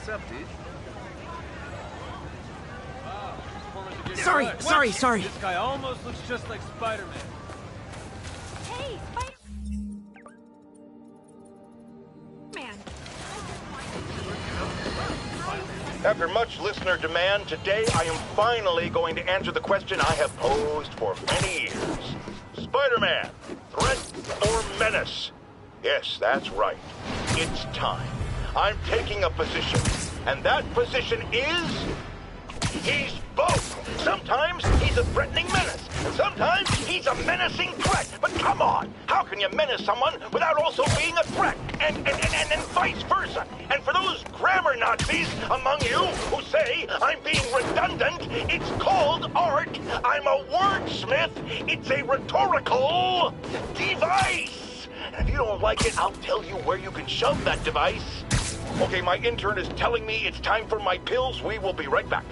What's up, dude? Sorry. This guy almost looks just like Spider-Man. Hey, Spider-Man. After much listener demand, today I am finally going to answer the question I have posed for many years. Spider-Man, threat or menace? Yes, that's right. It's time. I'm taking a position, and that position is... he's both. Sometimes he's a threatening menace, and sometimes he's a menacing threat. But come on, how can you menace someone without also being a threat? And vice versa. And for those grammar Nazis among you who say I'm being redundant, it's called art. I'm a wordsmith. It's a rhetorical device. And if you don't like it, I'll tell you where you can shove that device. Okay, my intern is telling me it's time for my pills. We will be right back.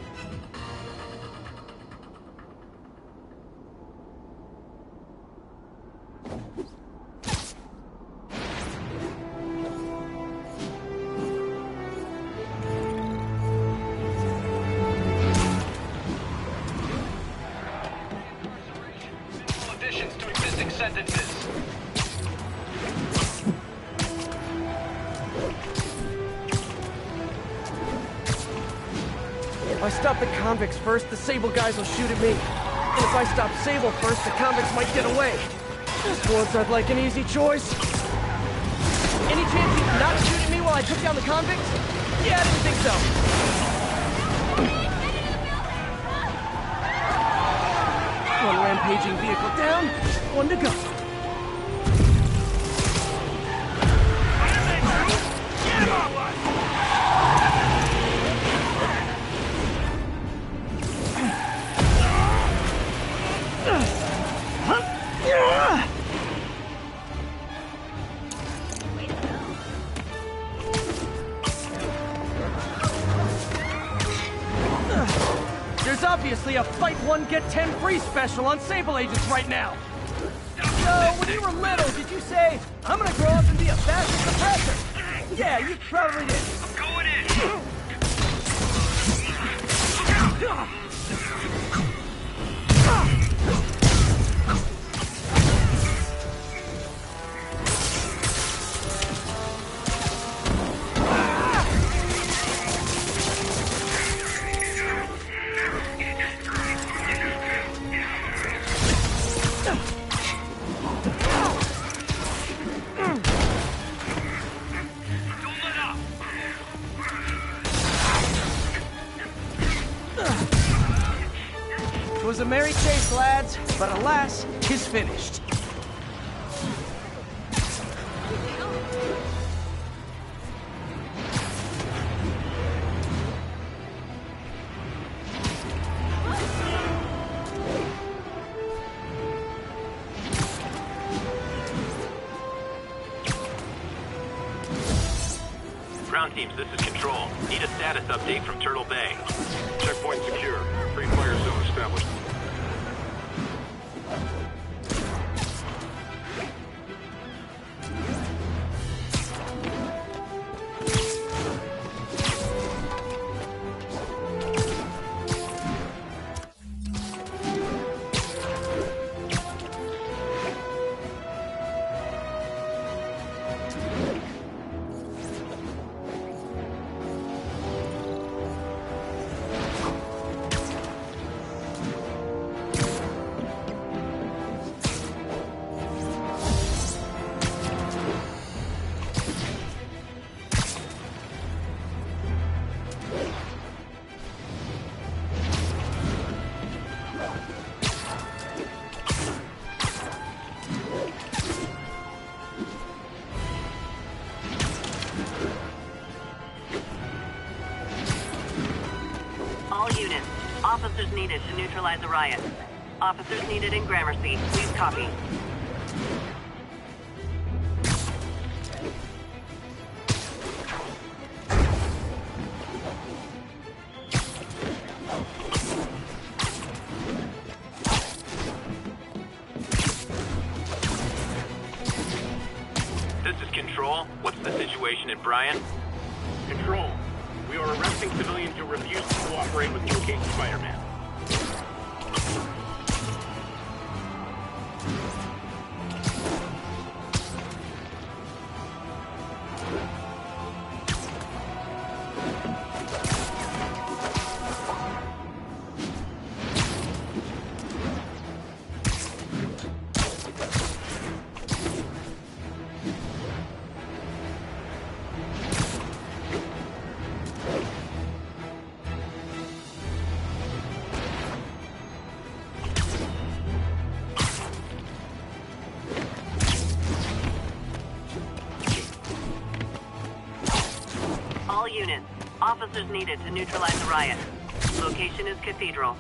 Additions to existing sentences. If I stop the convicts first, the Sable guys will shoot at me. And if I stop Sable first, the convicts might get away. Just once I'd like an easy choice. Any chance you'd not shoot at me while I took down the convicts? Yeah, I didn't think so. One rampaging vehicle down, one to go. There's obviously a fight one get 10 free special on Sable agents right now. So, when you were little, did you say, I'm gonna grow up and be a fascist oppressor? Yeah, you probably did. I'm going in. It was a merry chase, lads, but alas, 'tis finished. Ground teams, this is Control. Need a status update from Turtle Bay. Checkpoint secure. Free fire zone established. Officers needed to neutralize the riot. Officers needed in Gramercy. Please copy. This is Control. What's the situation in Bryan? Control. We are arresting civilians who refuse to cooperate with locate Spider-Man. All units. Officers needed to neutralize the riot. Location is Cathedral.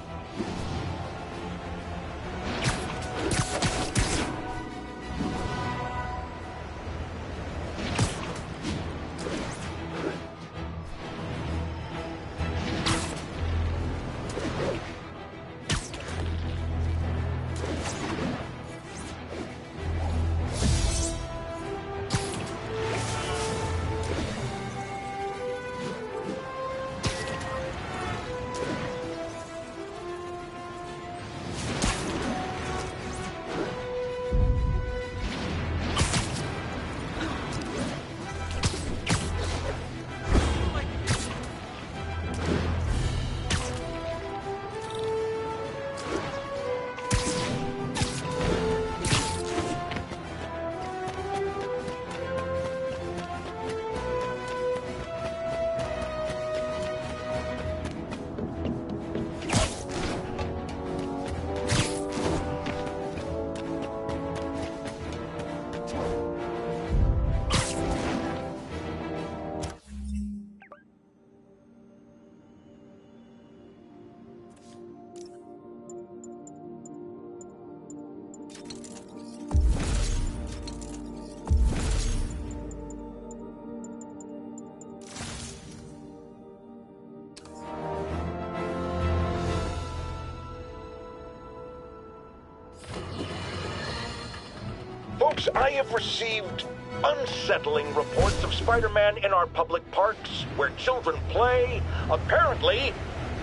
Folks, I have received unsettling reports of Spider-Man in our public parks, where children play, apparently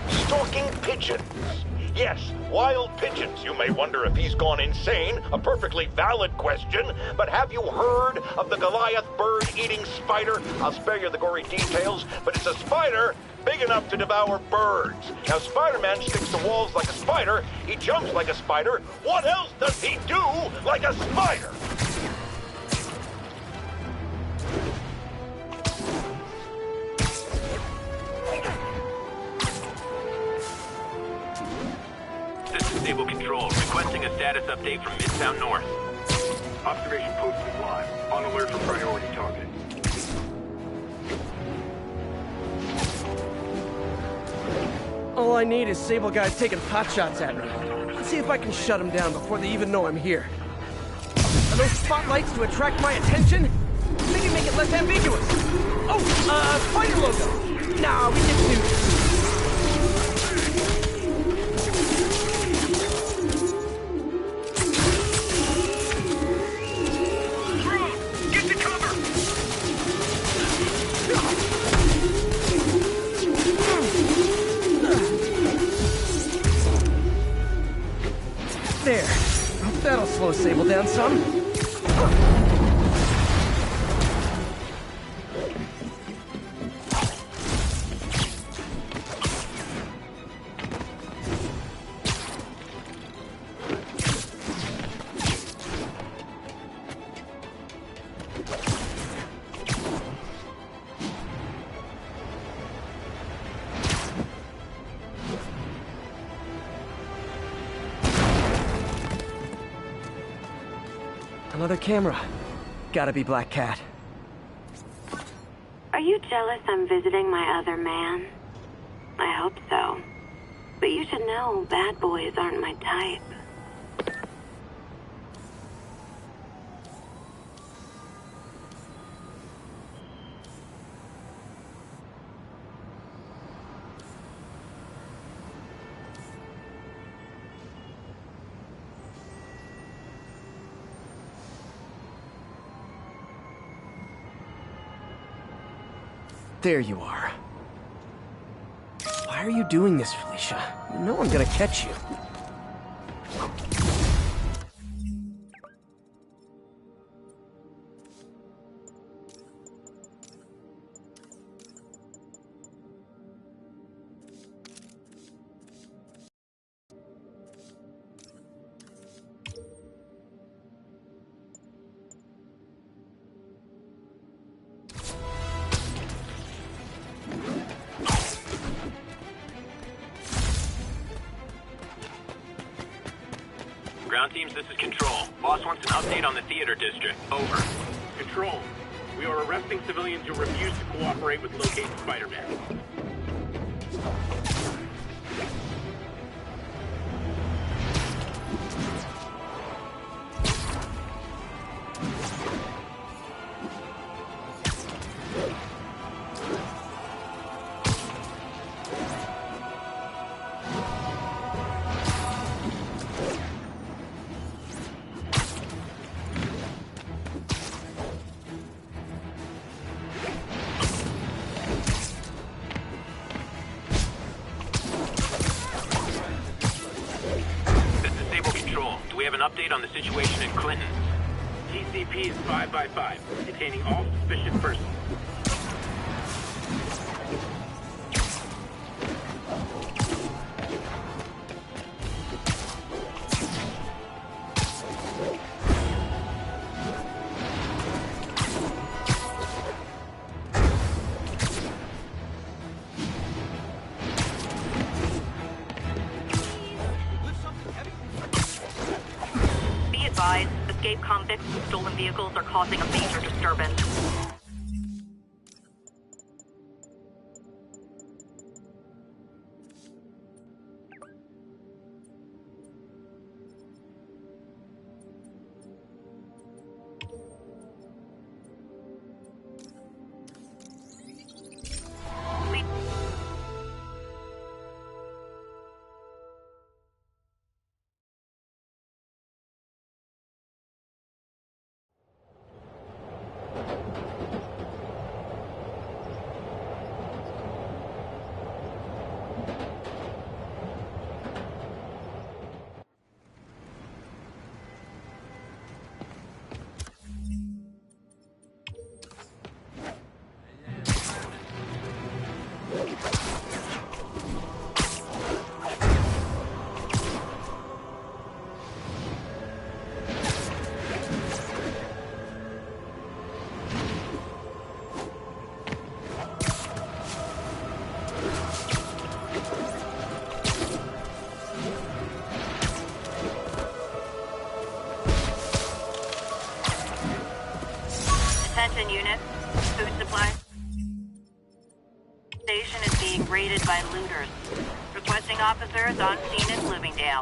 stalking pigeons. Yes, wild pigeons. You may wonder if he's gone insane, a perfectly valid question, but have you heard of the Goliath bird-eating spider? I'll spare you the gory details, but it's a spider big enough to devour birds. Now, Spider-Man sticks to walls like a spider, he jumps like a spider. What else does he do like a spider? This is Stable Control, requesting a status update from Midtown North. Observation post is live. On alert for priority target. All I need is Sable guys taking potshots at me. Let's see if I can shut them down before they even know I'm here. Are those spotlights to attract my attention? Maybe make it less ambiguous. Oh, spider logo. Nah, we can do this. There. That'll slow Sable down some. Another camera. Gotta be Black Cat. Are you jealous I'm visiting my other man? I hope so. But you should know bad boys aren't my type. There you are. Why are you doing this, Felicia? You know I'm gonna catch you. Ground teams, this is Control. Boss wants an update on the theater district. Over. Control. We are arresting civilians who refuse to cooperate with locating Spider-Man. An update on the situation in Clinton. TCP is 5x5, detaining all suspicious persons. Escape convicts with stolen vehicles are causing a major disturbance. Attention unit, food supply. Station is being raided by looters. Requesting officers on scene in Bloomingdale.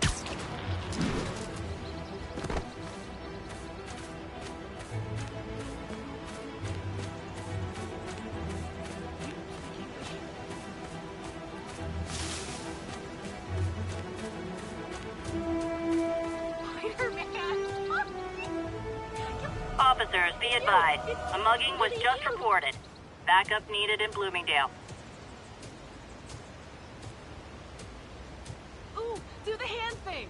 Officers, be advised. A mugging was just reported. Backup needed in Bloomingdale. Ooh, do the hand thing.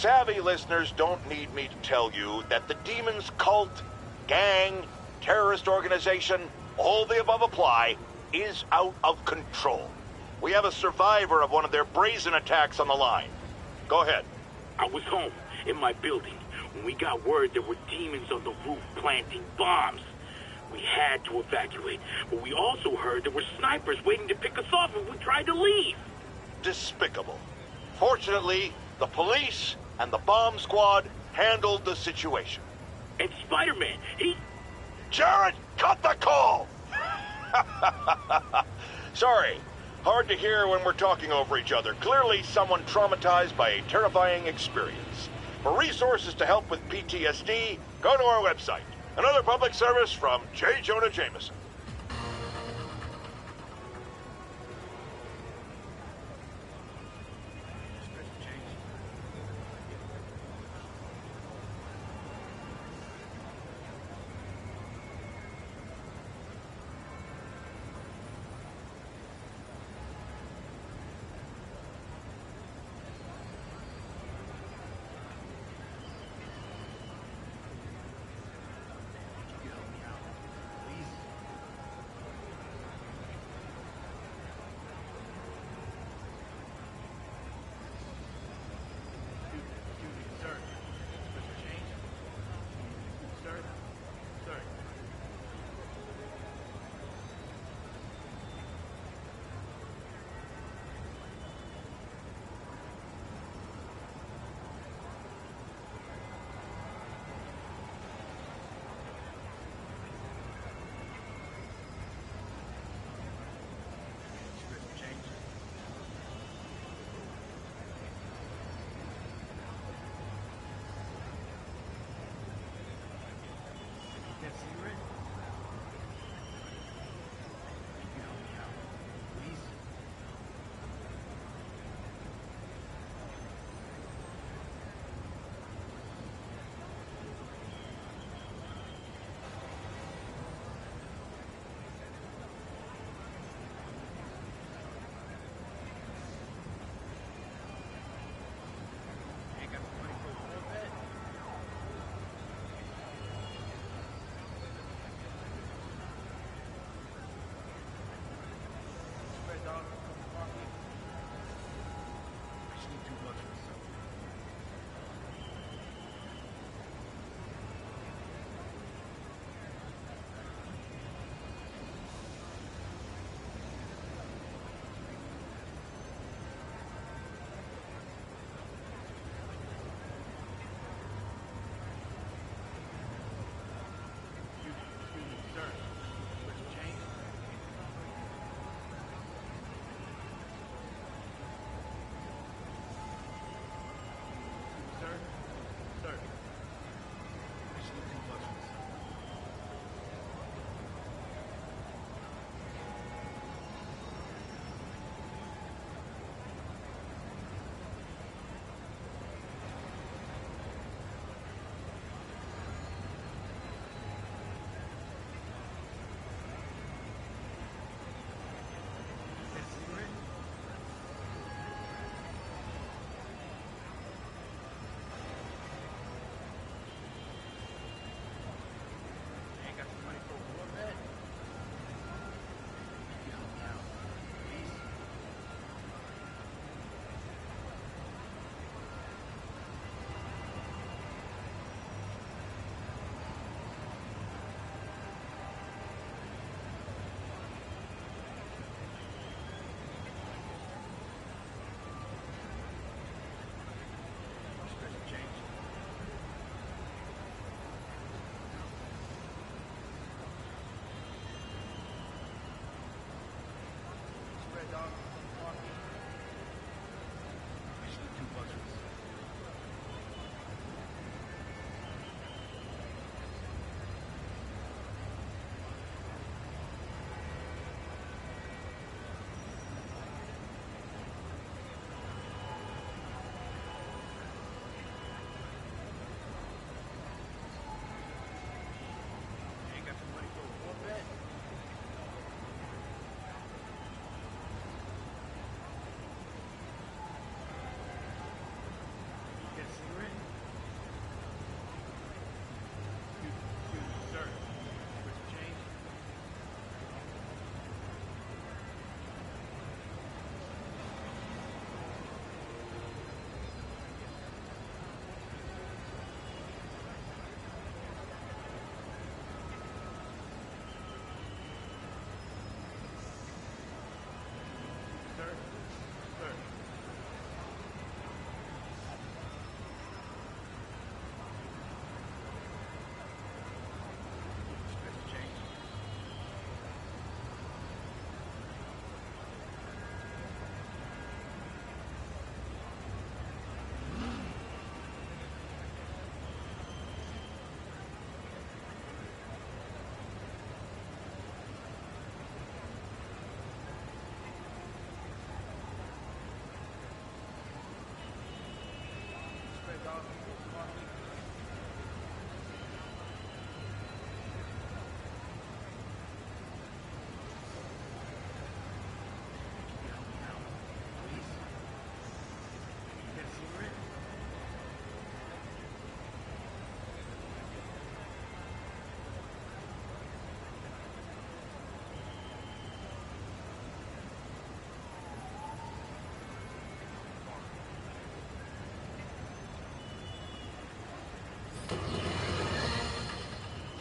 Savvy listeners don't need me to tell you that the Demon's cult, gang, terrorist organization, all the above apply, is out of control. We have a survivor of one of their brazen attacks on the line. Go ahead. I was home, in my building, when we got word there were demons on the roof planting bombs. We had to evacuate, but we also heard there were snipers waiting to pick us off if we tried to leave. Despicable. Fortunately, the police and the bomb squad handled the situation. And Spider-Man, he... Jared, cut the call! Sorry. Hard to hear when we're talking over each other. Clearly someone traumatized by a terrifying experience. For resources to help with PTSD, go to our website. Another public service from J. Jonah Jameson.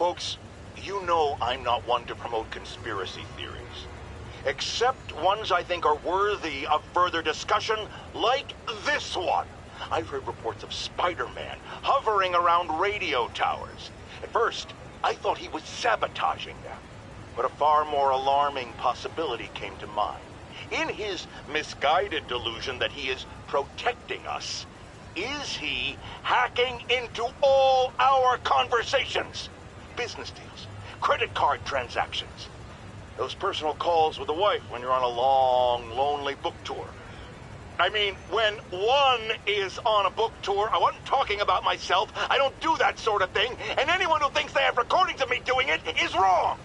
folks, you know I'm not one to promote conspiracy theories. Except ones I think are worthy of further discussion, like this one. I've heard reports of Spider-Man hovering around radio towers. At first, I thought he was sabotaging them. But a far more alarming possibility came to mind. In his misguided delusion that he is protecting us, is he hacking into all our conversations? Business deals, credit card transactions, those personal calls with the wife when you're on a long, lonely book tour. I mean, when one is on a book tour, I wasn't talking about myself. I don't do that sort of thing, and anyone who thinks they have recordings of me doing it is wrong.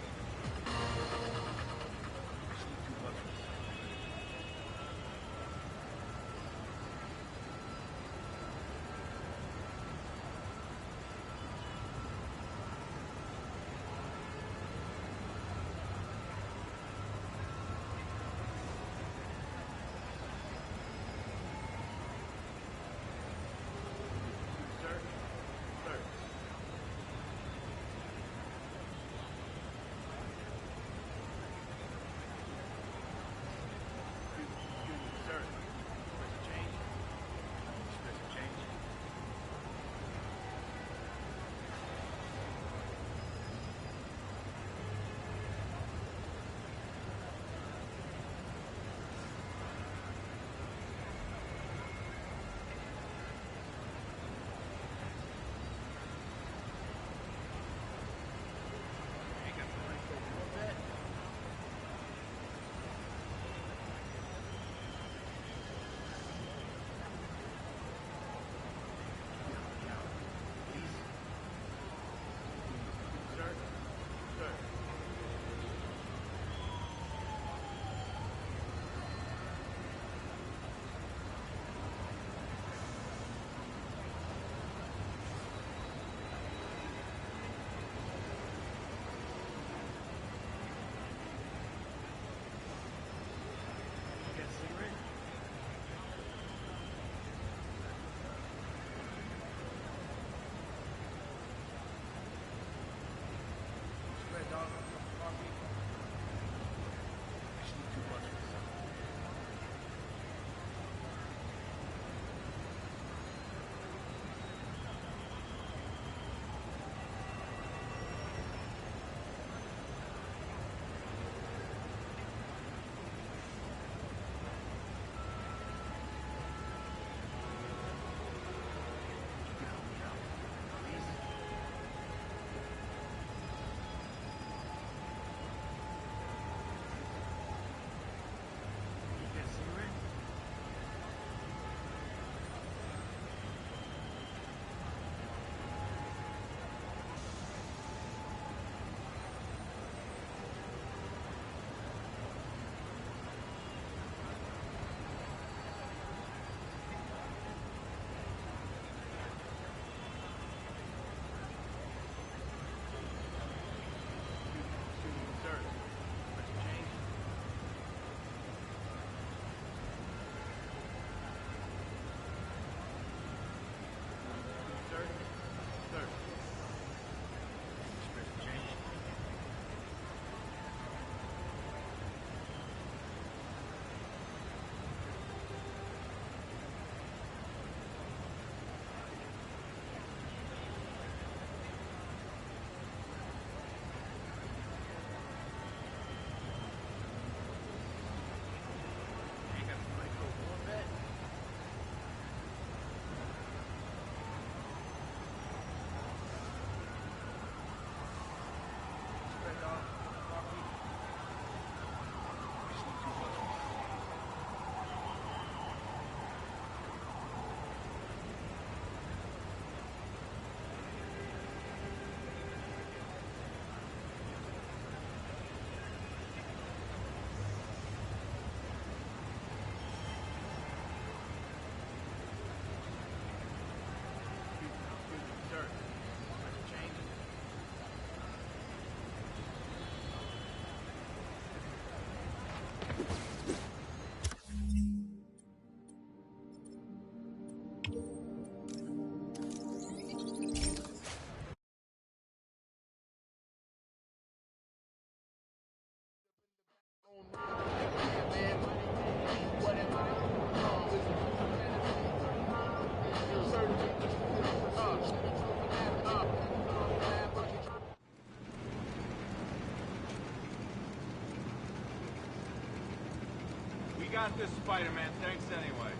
got this, Spider-Man. Thanks anyway.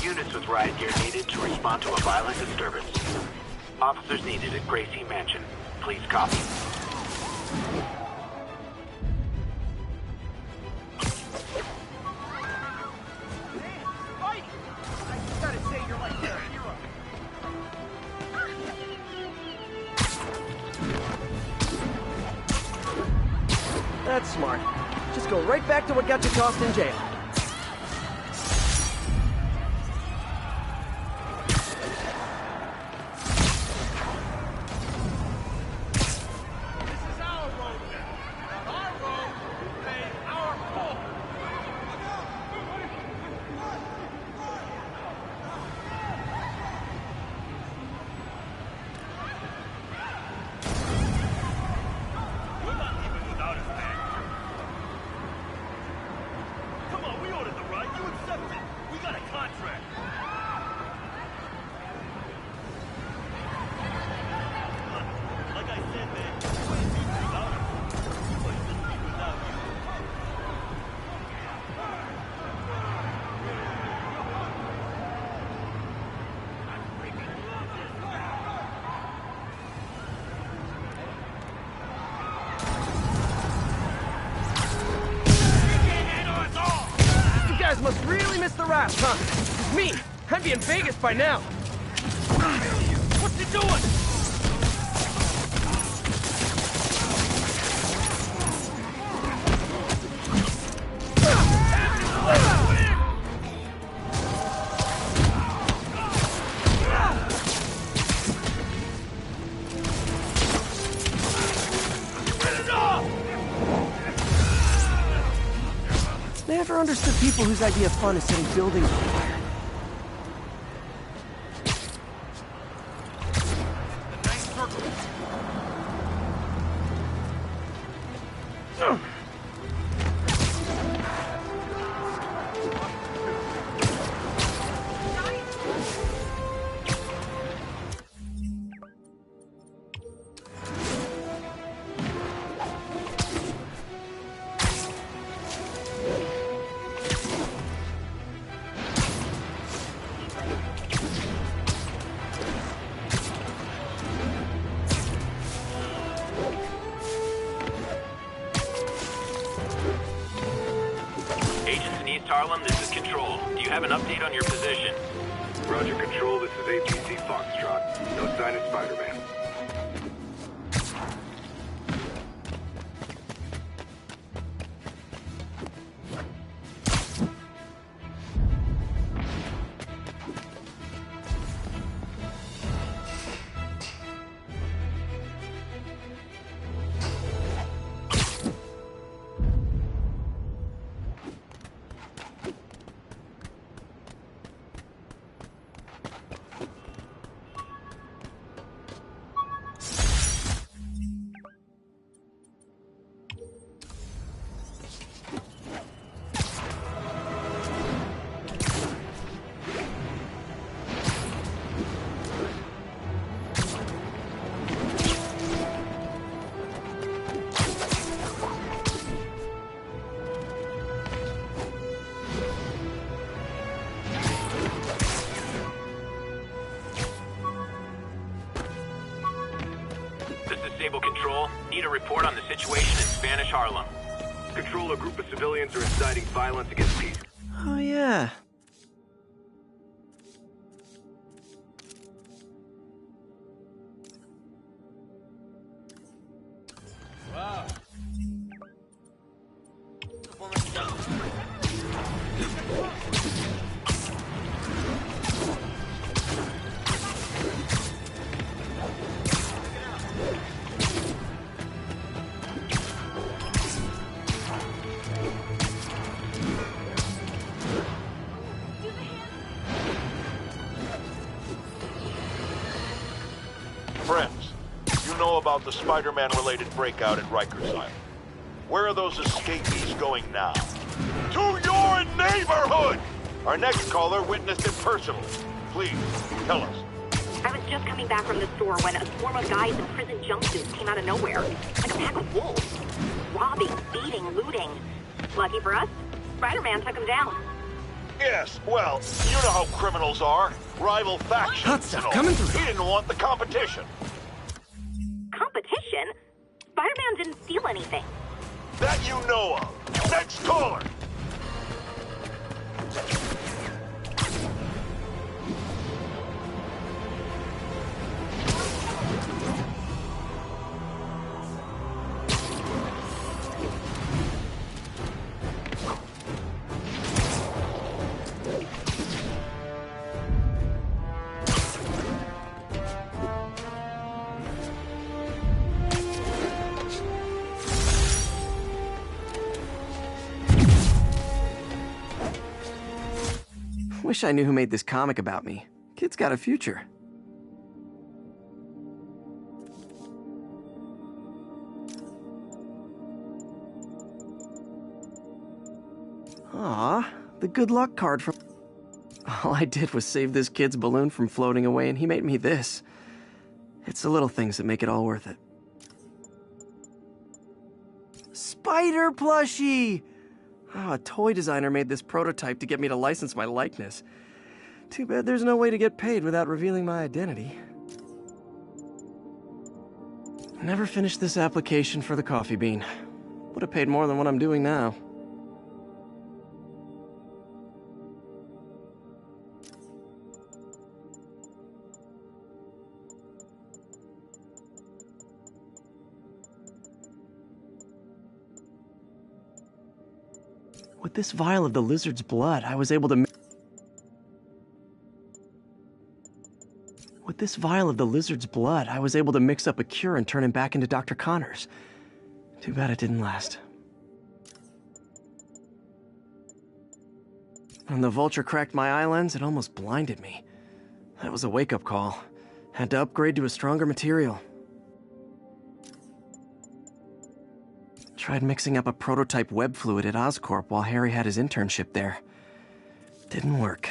Units with riot gear needed to respond to a violent disturbance. Officers needed at Gracie Mansion. Please copy. That's smart. Just go right back to what got you tossed in jail. Must really miss the raft, huh? Me, I'd be in Vegas by now. What's he doing? Never understood people whose idea of fun is setting buildings on fire. Harlem, this is Control. Do you have an update on your position? Roger, Control. This is APC Foxtrot. No sign of Spider-Man. Control, need a report on the situation in Spanish Harlem. Control, a group of civilians are inciting violence against peace. Oh, yeah. Wow. know about the Spider-Man related breakout at Rikers Island? Where are those escapees going now? To your neighborhood! Our next caller witnessed it personally. Please, tell us. I was just coming back from the store when a swarm of guys in prison jumpsuits came out of nowhere. Like a pack of wolves. Robbing, beating, looting. Lucky for us, Spider-Man took them down. Yes, well, you know how criminals are. Rival factions. Hot stuff coming through. He didn't want the competition. Competition? Spider-Man didn't steal anything. That you know of. Next caller! Wish I knew who made this comic about me. Kid's got a future. Aw, the good luck card from... All I did was save this kid's balloon from floating away, and he made me this. It's the little things that make it all worth it. Spider plushie! Oh, a toy designer made this prototype to get me to license my likeness. Too bad there's no way to get paid without revealing my identity. Never finished this application for the coffee bean. Would have paid more than what I'm doing now. With this vial of the lizard's blood, I was able to... With this vial of the lizard's blood, I was able to mix up a cure and turn him back into Dr. Connors. Too bad it didn't last. When the vulture cracked my eye lens, it almost blinded me. That was a wake-up call. Had to upgrade to a stronger material. Tried mixing up a prototype web fluid at Oscorp while Harry had his internship there. Didn't work.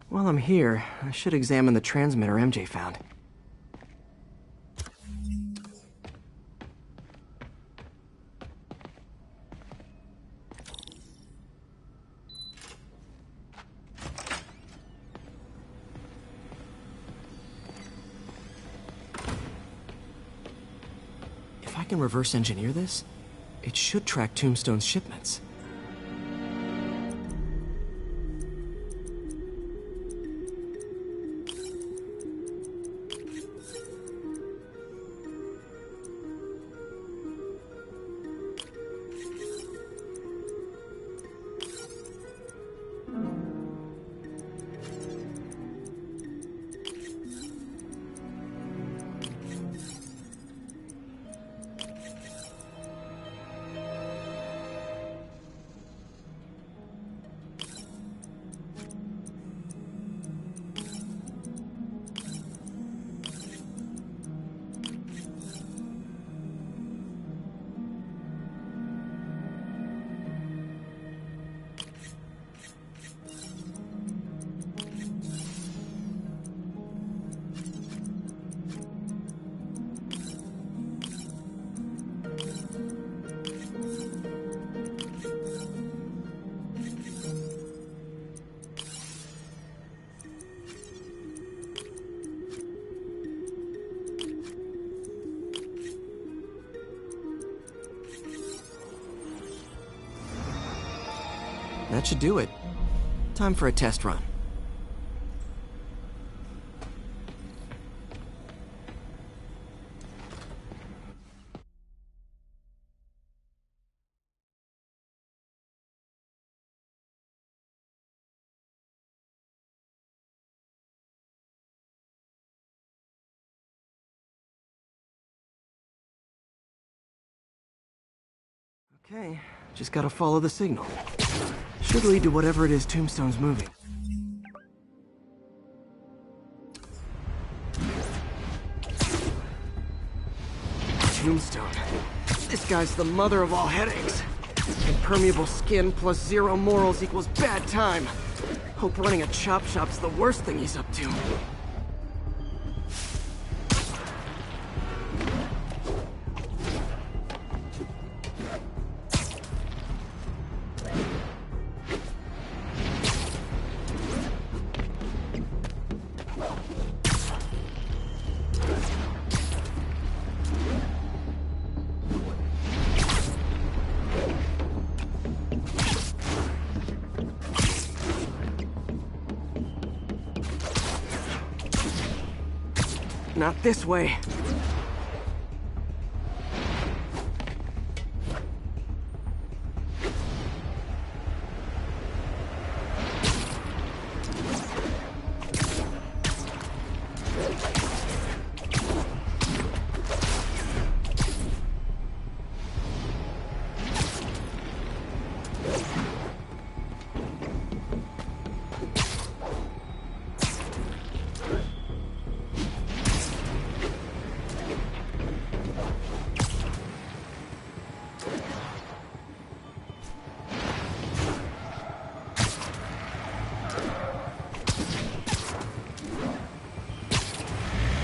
While I'm here, I should examine the transmitter MJ found. If I can reverse engineer this, it should track Tombstone's shipments. That should do it. Time for a test run. Okay, just gotta follow the signal. Should lead to whatever it is Tombstone's moving. Tombstone. This guy's the mother of all headaches. Impermeable skin plus zero morals equals bad time. Hope running a chop shop's the worst thing he's up to. Not this way.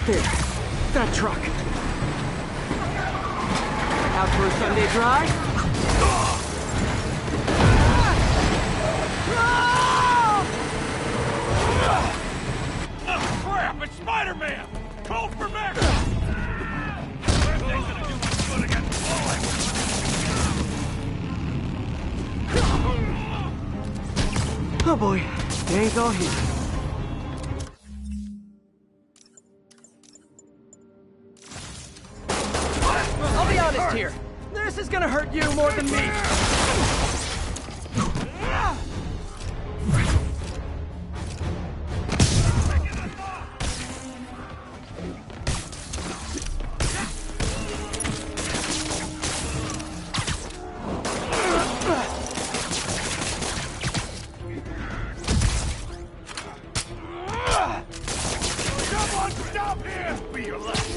There, that truck. Out for a Sunday drive? Oh, crap! It's Spider-Man! Call for backup! That thing's gonna do much good against bullet. Oh boy, gang's all here. I'll be honest here. This is gonna hurt you more than me. Someone stop him! Be your last.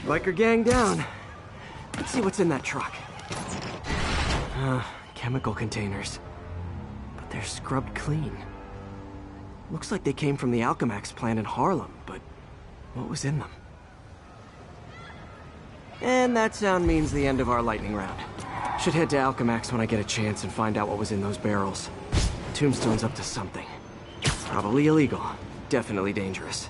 Biker gang down. Let's see what's in that truck. Chemical containers. But they're scrubbed clean. Looks like they came from the Alchemax plant in Harlem, but what was in them? And that sound means the end of our lightning round. Should head to Alchemax when I get a chance and find out what was in those barrels. Tombstone's up to something. Probably illegal. Definitely dangerous.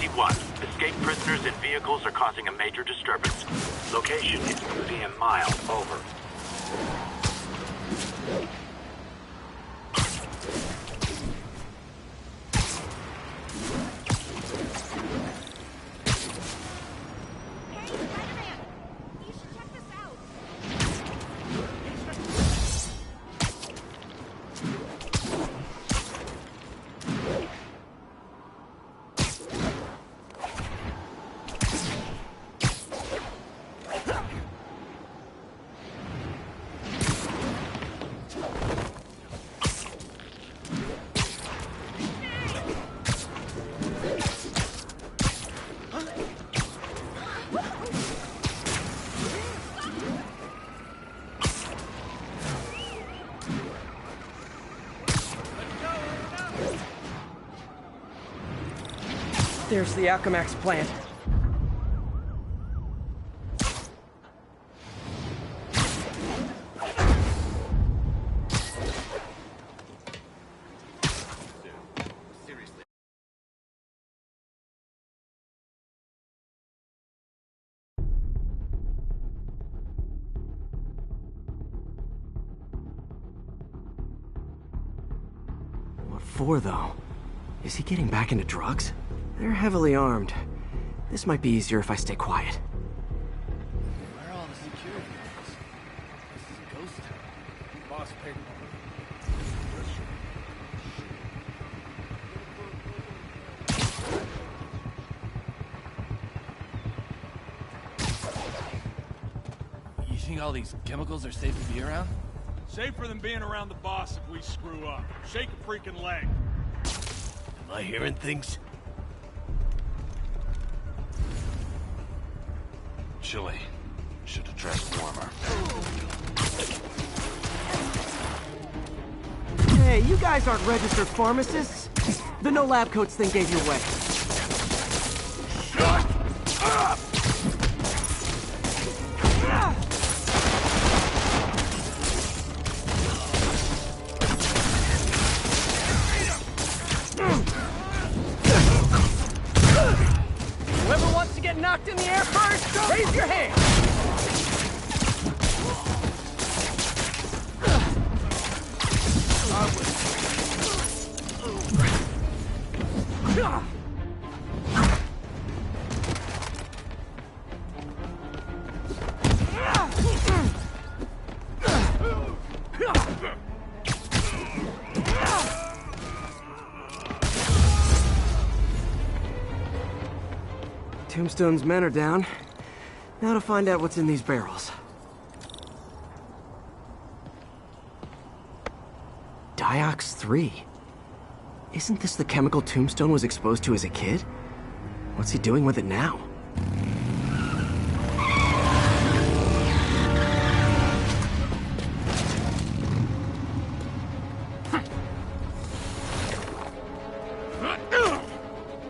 51. Escaped prisoners and vehicles are causing a major disturbance. Location is Museum Mile. Over. Hey, Spider-Man! You should check this out. There's the Alchemax plant. Seriously. What for, though? Is he getting back into drugs? They're heavily armed. This might be easier if I stay quiet. Where are all the security guards? This is a ghost town. Boss paid You think all these chemicals are safe to be around? Safer than being around the boss if we screw up. Shake a freaking leg. Am I hearing things? Chilly. Should have dressed warmer. Hey, you guys aren't registered pharmacists. The no lab coats thing gave you away. Shut up! Whoever wants to get knocked in the air first, raise your hand! Tombstone's men are down. Now to find out what's in these barrels. Diox 3. Isn't this the chemical Tombstone was exposed to as a kid? What's he doing with it now?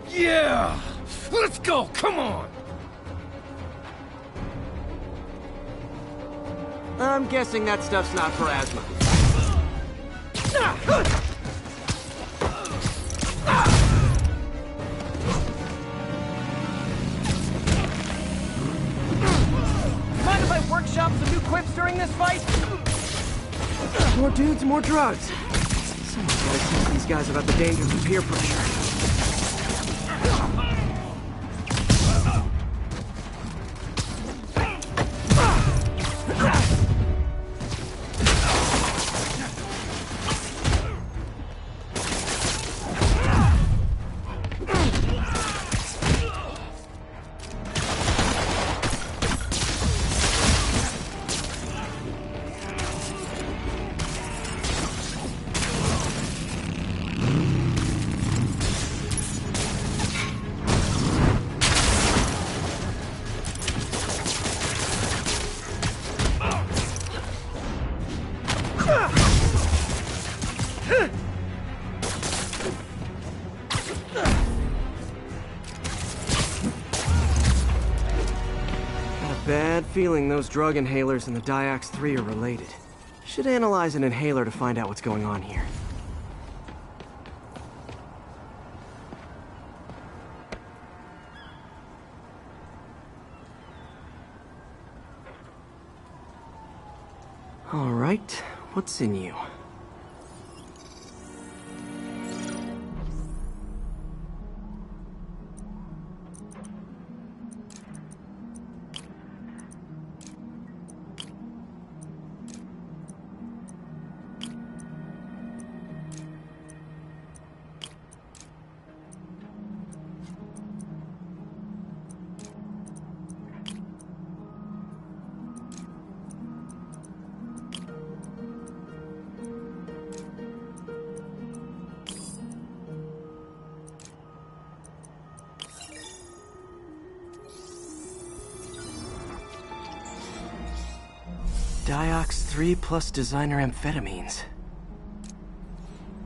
Yeah! Let's go! Come on! I'm guessing that stuff's not for asthma. Mind if I workshop some new quips during this fight? More dudes, more drugs. Someone's gotta teach these guys about the dangers of peer pressure. Bad feeling those drug inhalers and the Diox 3 are related. Should analyze an inhaler to find out what's going on here. All right, what's in you? Diox 3 plus designer amphetamines.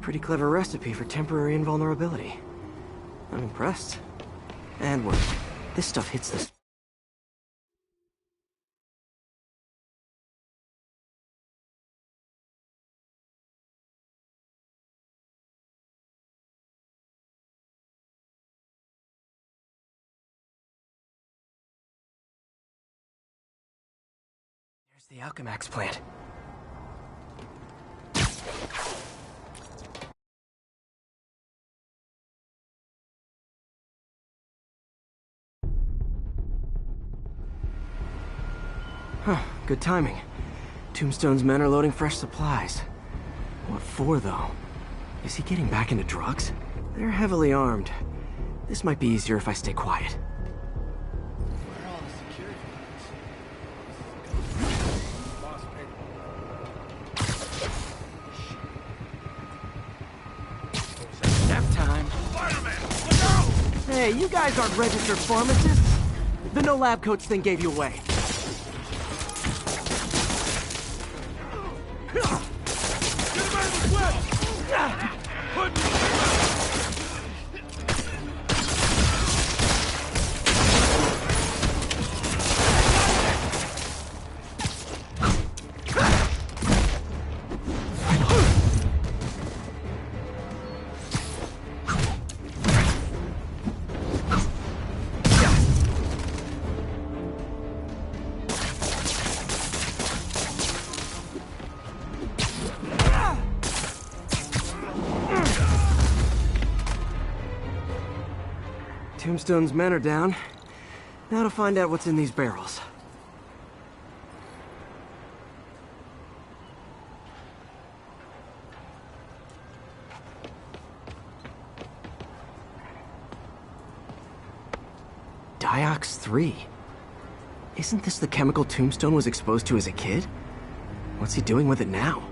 Pretty clever recipe for temporary invulnerability. I'm impressed. And wait, this stuff hits the... There's the Alchemax plant. Huh, good timing. Tombstone's men are loading fresh supplies. What for, though? Is he getting back into drugs? They're heavily armed. This might be easier if I stay quiet. Where are all the security guards? Nap time. Spider-Man, look out! Hey, you guys aren't registered pharmacists. The no lab coats thing gave you away. Get him out of the web! Put Tombstone's men are down. Now to find out what's in these barrels. Diox 3. Isn't this the chemical Tombstone was exposed to as a kid? What's he doing with it now?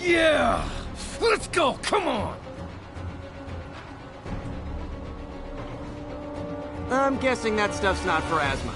Yeah! Let's go, come on! I'm guessing that stuff's not for asthma.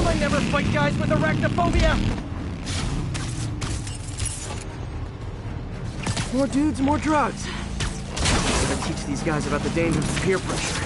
I never fight guys with arachnophobia! More dudes, more drugs. Gotta teach these guys about the dangers of peer pressure.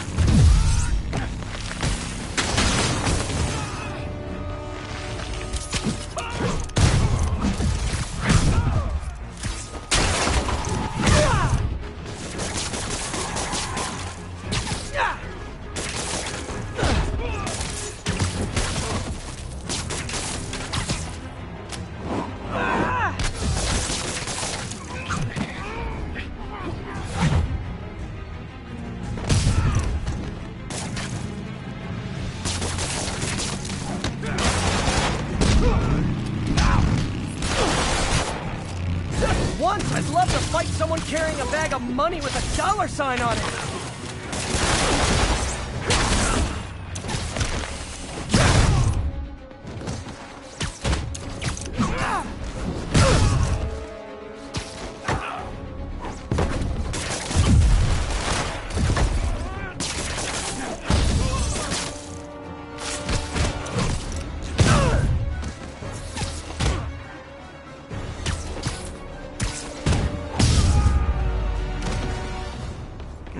Once, I'd love to fight someone carrying a bag of money with a dollar sign on it.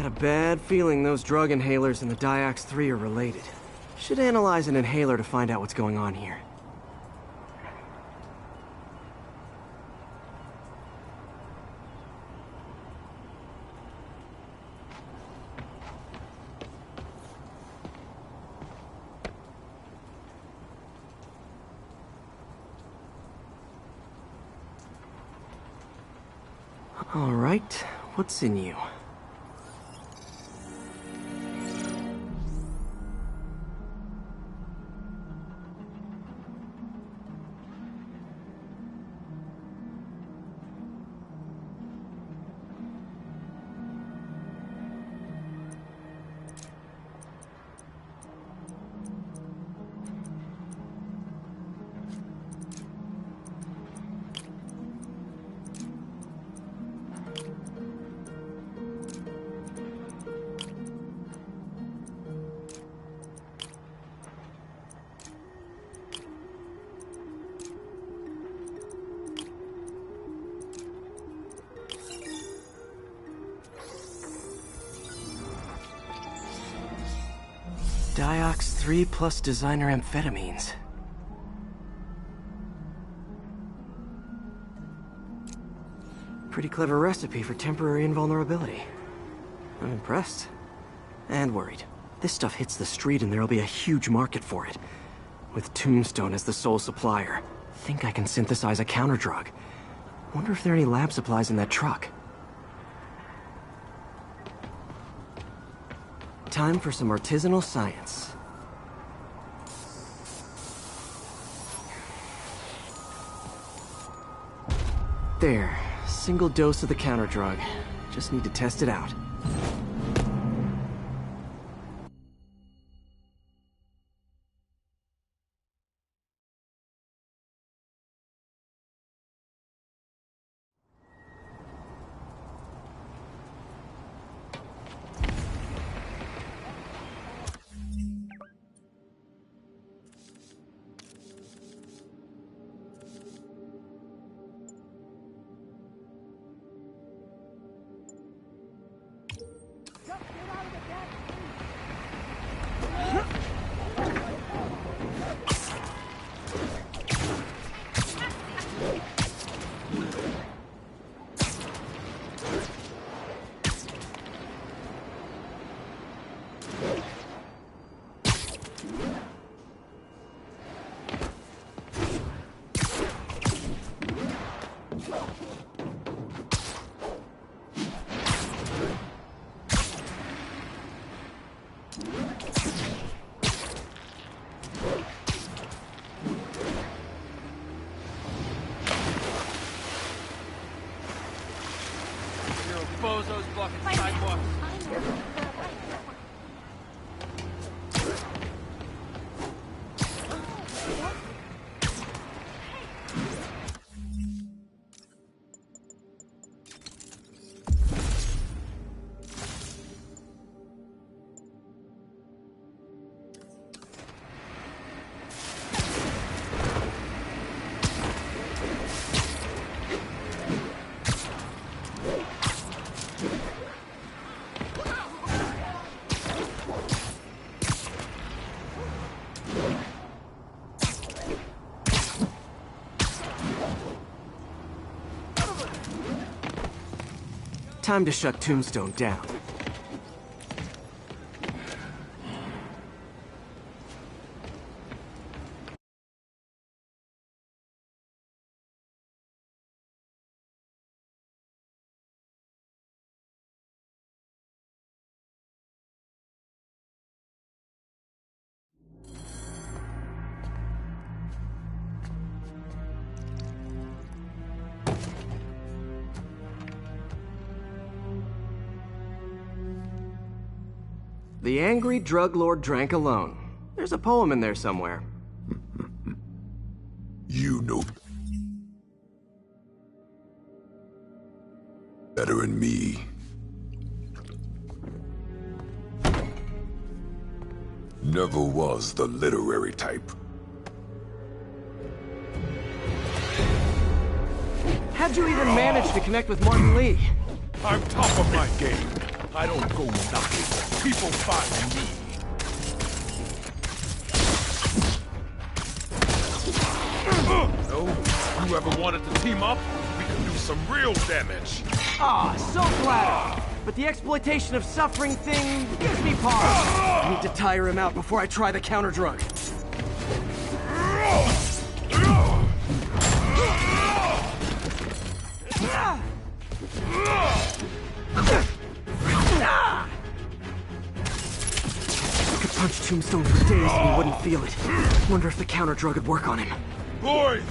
Got a bad feeling those drug inhalers and the Diox 3 are related. Should analyze an inhaler to find out what's going on here. All right, what's in you? Diox 3 plus designer amphetamines. Pretty clever recipe for temporary invulnerability. I'm impressed. And worried. This stuff hits the street and there'll be a huge market for it. With Tombstone as the sole supplier. Think I can synthesize a counterdrug. Wonder if there are any lab supplies in that truck. Time for some artisanal science. There. Single dose of the counterdrug. Just need to test it out. Bozos blocking sidewalks. Time to shut Tombstone down. The angry drug lord drank alone. There's a poem in there somewhere. You know better than me. Never was the literary type. How'd you even manage to connect with Martin Lee? I'm top of my game. I don't go knocking. People find me. No? You ever wanted to team up? We can do some real damage. Ah, so flattering. But the exploitation of suffering thing gives me pause. I need to tire him out before I try the counter drug. I could punch Tombstone for days and he wouldn't feel it. Wonder if the counter drug would work on him. Boys,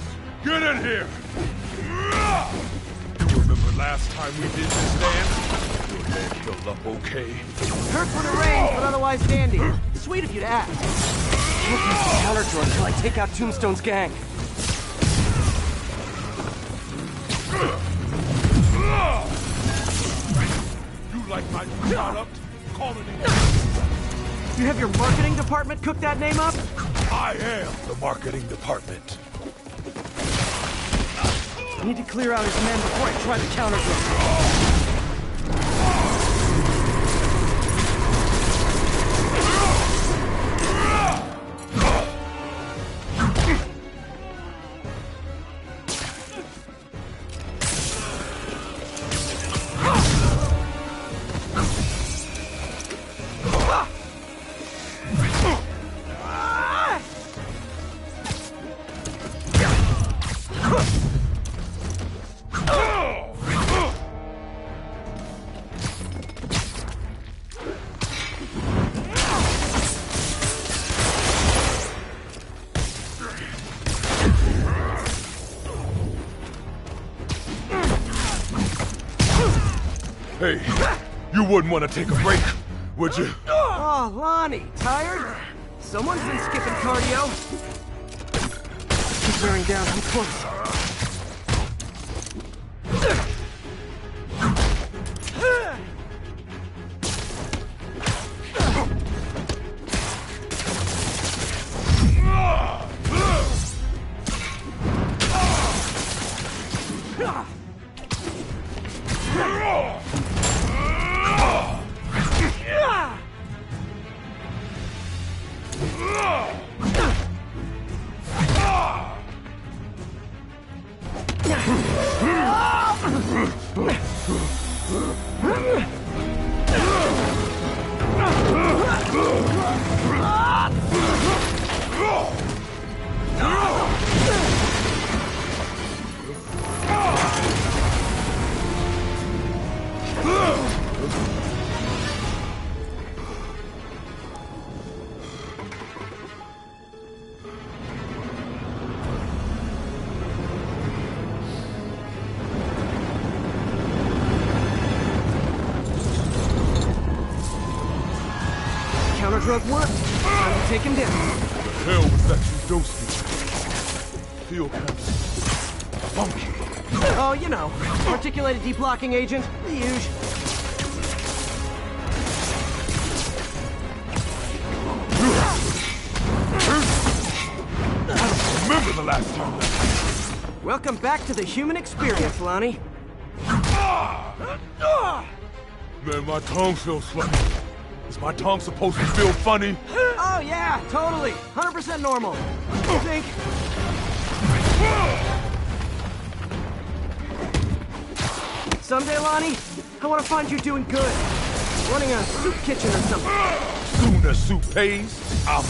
get in here! You remember last time we did this dance? Your leg held up okay? Hurt when it rains, but otherwise dandy. Sweet of you to ask. Can't use the counter drug till I take out Tombstone's gang. You like my product? Call it in. You have your marketing department cook that name up? I am the marketing department. I need to clear out his men before I try the counter drug. Hey, you wouldn't want to take a break, would you? Oh, Lonnie, tired? Someone's been skipping cardio. He's wearing down, I'm close. Counter drug work. Time to take him down. The hell was that you dosed me? Feel kind of funky. Oh, you know, articulated deblocking agent, the usual. I don't remember the last time that... Welcome back to the human experience, Lonnie. Man, my tongue feels funny. Is my tongue supposed to feel funny? Oh, yeah, totally. 100% normal. You think? Someday, Lonnie, I want to find you doing good. Running a soup kitchen or something. Soon as soup pays, I'll be...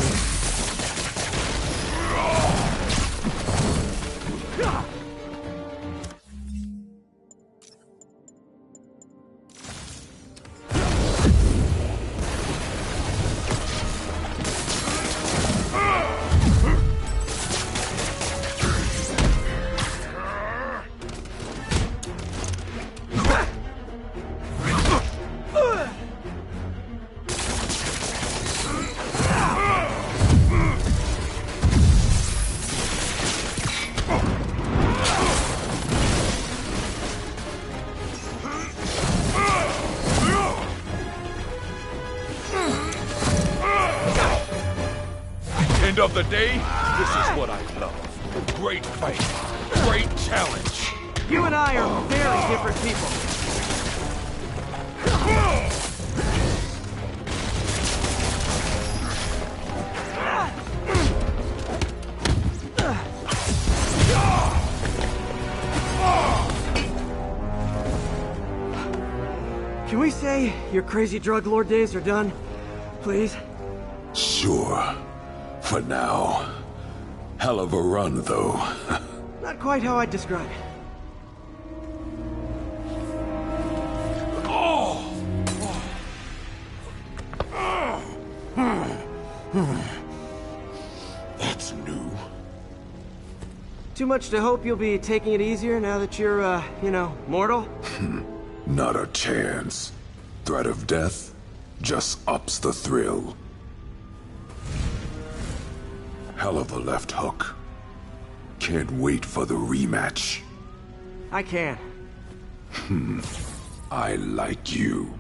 End of the day, this is what I love. Great fight, great challenge. You and I are very different people. say your crazy drug lord days are done? Please? Sure. For now. Hell of a run, though. Not quite how I'd describe it. That's new. Too much to hope you'll be taking it easier now that you're, mortal? Not a chance. Threat of death just ups the thrill. Hell of a left hook. Can't wait for the rematch. I can. I like you.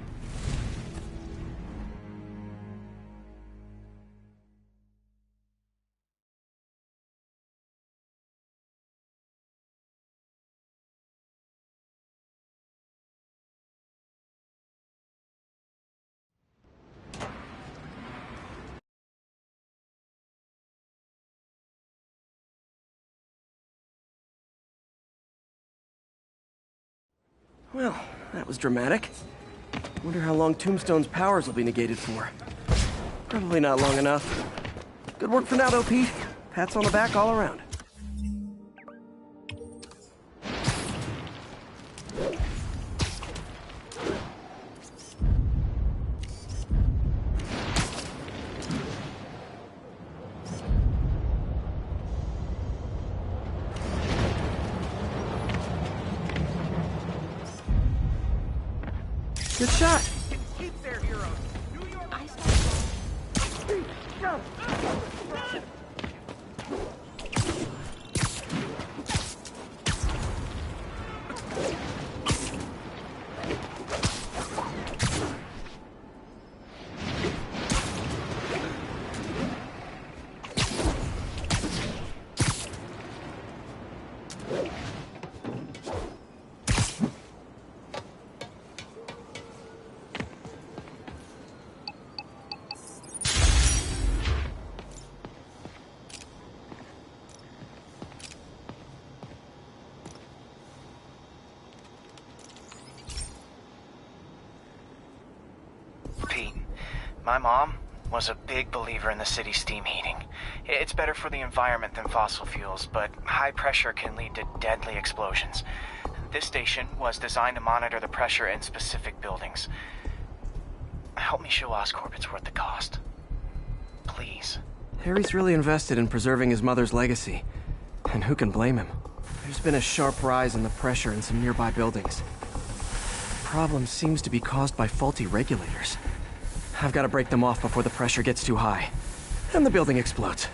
Well, that was dramatic. Wonder how long Tombstone's powers will be negated for. Probably not long enough. Good work for now, though, Pete. Pats on the back all around. Good shot. Keep there, heroes. Do your My mom was a big believer in the city's steam heating. It's better for the environment than fossil fuels, but high pressure can lead to deadly explosions. This station was designed to monitor the pressure in specific buildings. Help me show Oscorp it's worth the cost. Please. Harry's really invested in preserving his mother's legacy. And who can blame him? There's been a sharp rise in the pressure in some nearby buildings. The problem seems to be caused by faulty regulators. I've got to break them off before the pressure gets too high. And the building explodes.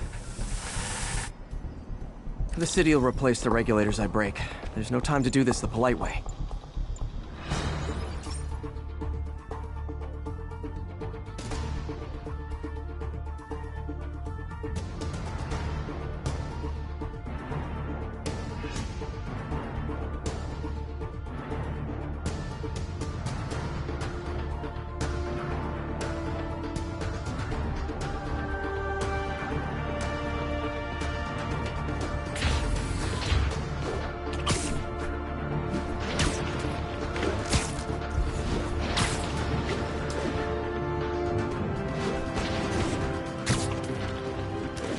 The city will replace the regulators I break. There's no time to do this the polite way.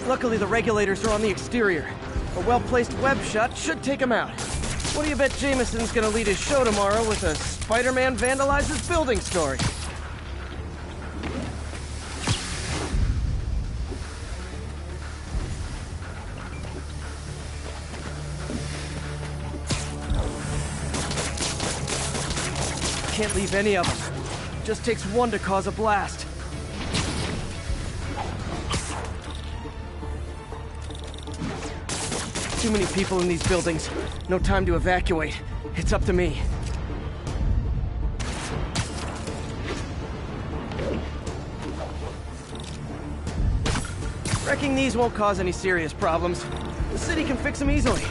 Luckily, the regulators are on the exterior. A well-placed web shot should take him out. What do you bet Jameson's gonna lead his show tomorrow with a Spider-Man vandalizes building story? Can't leave any of them. Just takes one to cause a blast. Too many people in these buildings. No time to evacuate. It's up to me. Wrecking these won't cause any serious problems. The city can fix them easily.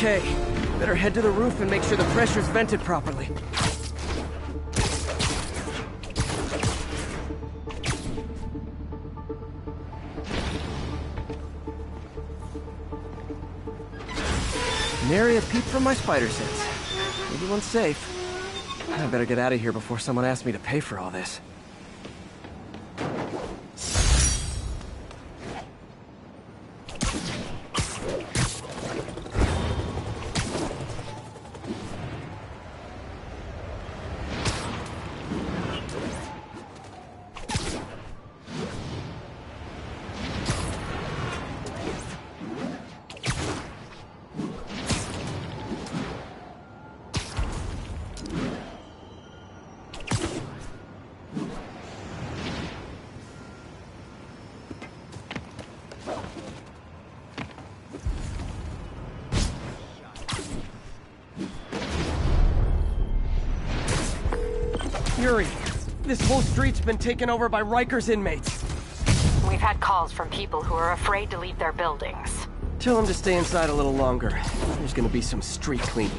Okay, better head to the roof and make sure the pressure's vented properly. Nary a peep from my spider sense. Everyone's safe. I better get out of here before someone asks me to pay for all this. Yuri, this whole street's been taken over by Riker's inmates. We've had calls from people who are afraid to leave their buildings. Tell them to stay inside a little longer. There's gonna be some street cleaning.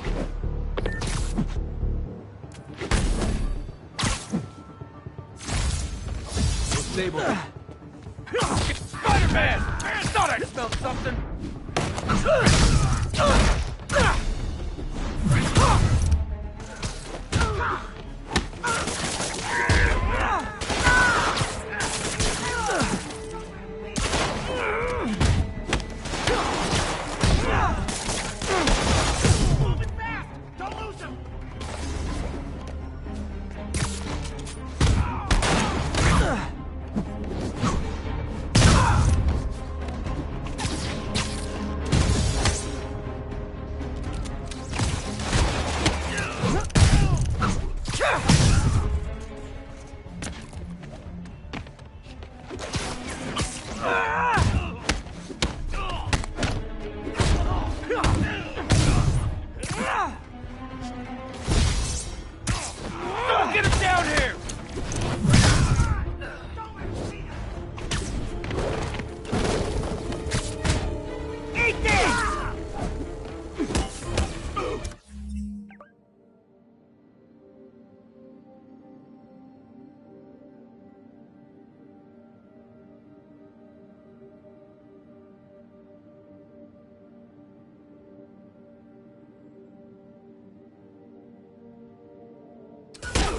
Stable. Spider-Man! I thought I smelled something!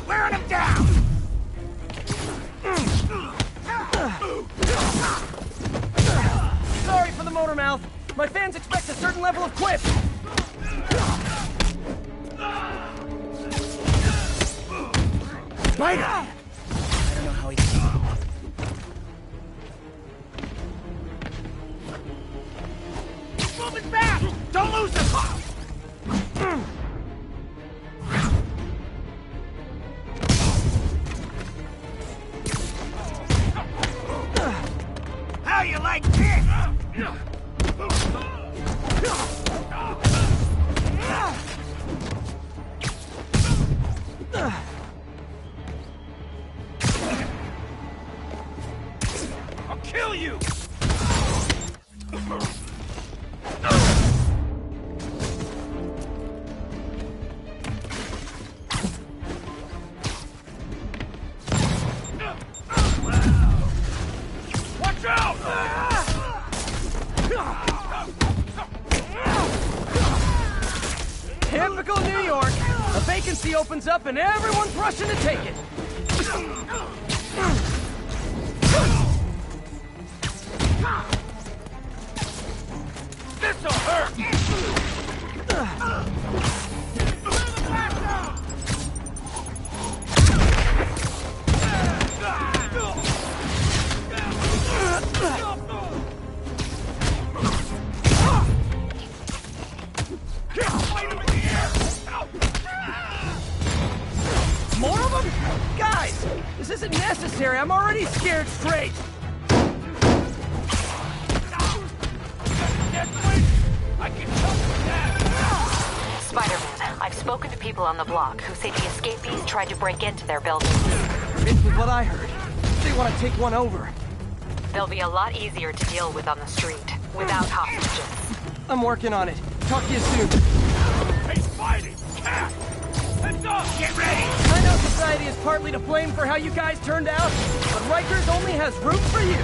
Wearing him down! Sorry for the motor mouth. My fans expect a certain level of quip. Spider! I don't know how he did it. He's moving back! Don't lose him! How you like this? I'll kill you! Watch out! Typical New York. A vacancy opens up and everyone's rushing to take it. This'll hurt! More of them? Guys, this isn't necessary. I'm already scared straight. I can help with that! Spider-Man, I've spoken to people on the block who say the escapees tried to break into their building. It's with what I heard. They want to take one over. They'll be a lot easier to deal with on the street, without hostages. I'm working on it. Talk to you soon. Hey, fighting! Cat! Heads up! Get ready! I know society is partly to blame for how you guys turned out, but Rikers only has room for you.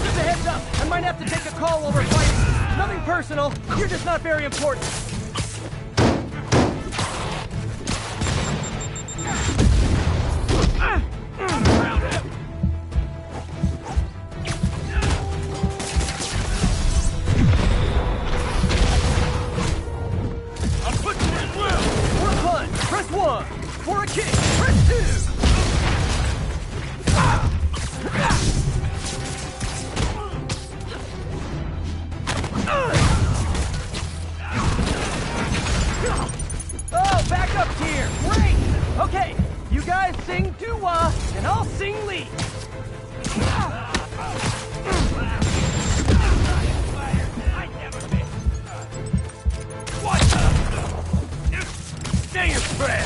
Just a heads up, I might have to take a call while we're fighting. Nothing personal, you're just not very important. I'll put you in well! For a punch, press 1. For a kick, press 2. Oh, backup tier! Great! Okay, you guys sing doo-wah, and I'll sing lead. What the? Stay your friend!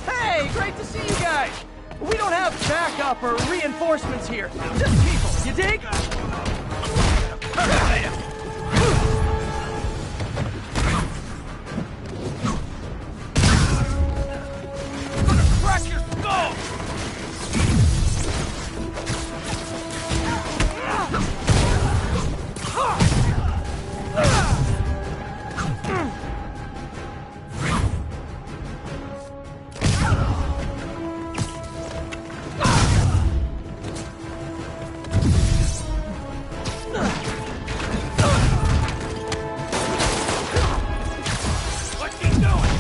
Hey, great to see you guys! We don't have backup or reinforcements here. Just people, you dig? Crack your skull! What's he doing?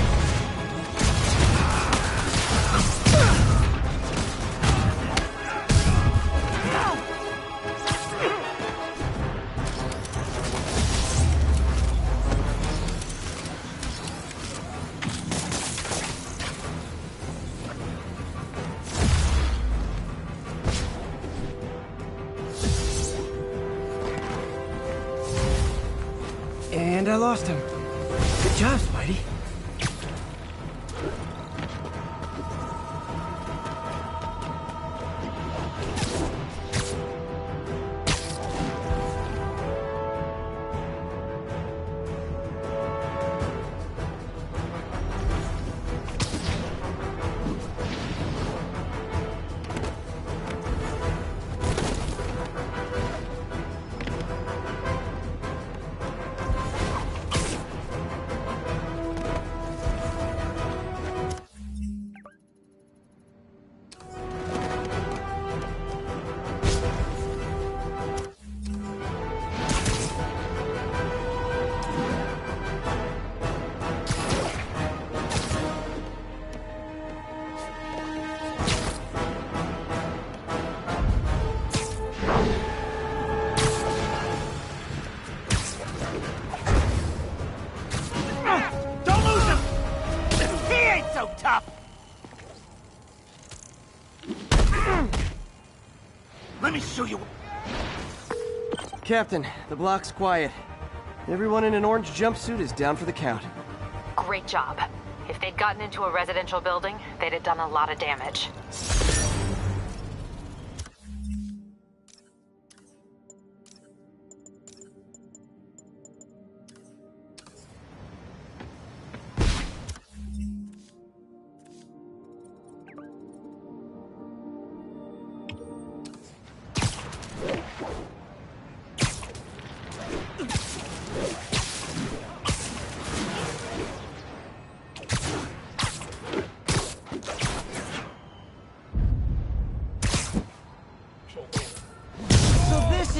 And I lost him. Good job, Spidey. Don't lose him! He ain't so tough! Let me show you. Captain, the block's quiet. Everyone in an orange jumpsuit is down for the count. Great job. If they'd gotten into a residential building, they'd have done a lot of damage.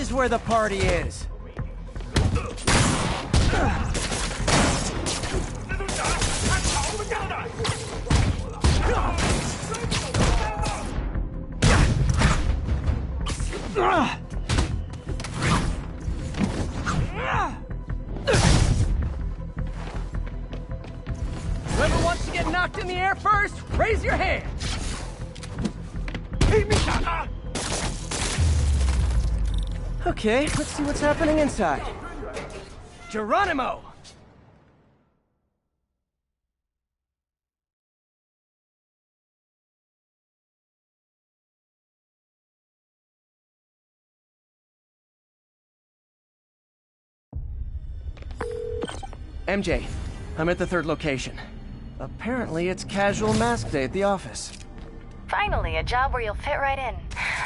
is where the party is. Whoever wants to get knocked in the air first, raise your hand. Okay, let's see what's happening inside. Geronimo! MJ, I'm at the third location. Apparently it's casual mask day at the office. Finally, a job where you'll fit right in.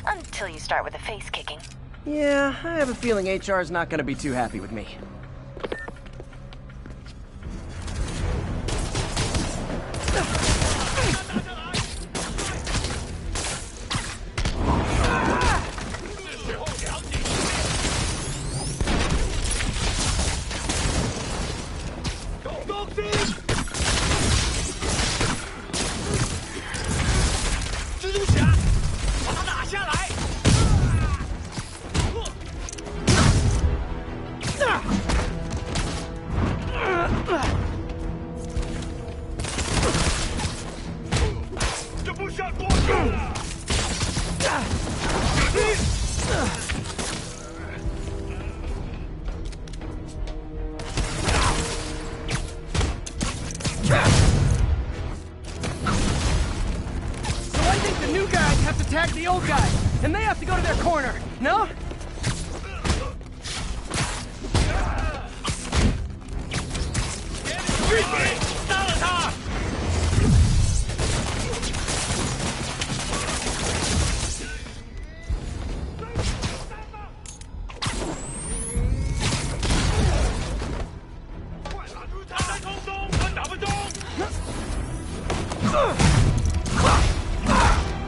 Until you start with the face kicking. Yeah, I have a feeling HR's not gonna be too happy with me. Tag the old guy, and they have to go to their corner, no?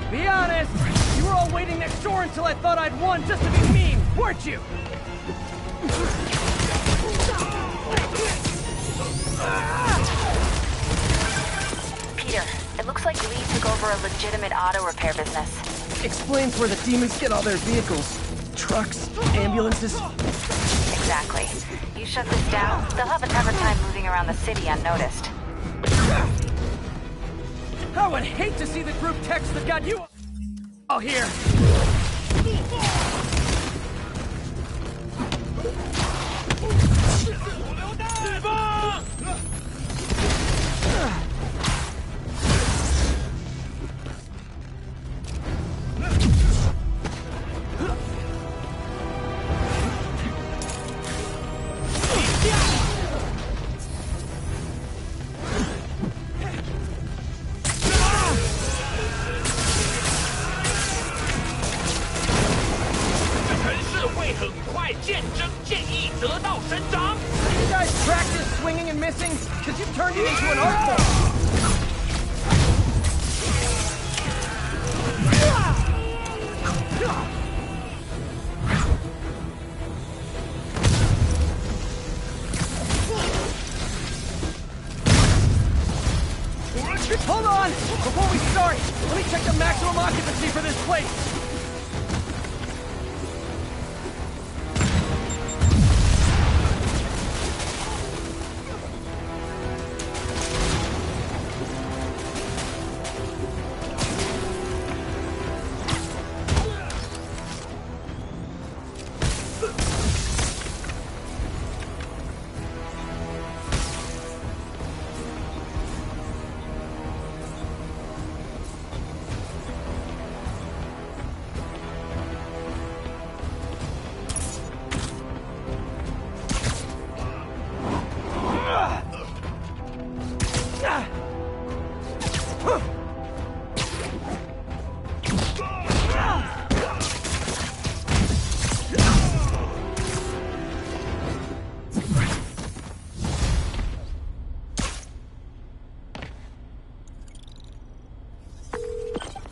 Be honest, you were all waiting next door until I thought I'd won just to be mean, weren't you? Peter, it looks like Lee took over a legitimate auto repair business. Explains where the demons get all their vehicles. Trucks, ambulances. Exactly. You shut this down, they'll have a tougher time moving around the city unnoticed. I would hate to see the group text that got you all here. You guys practice swinging and missing? Because you've turned it into an art form. Hold on! Before we start, let me check the maximum occupancy for this place.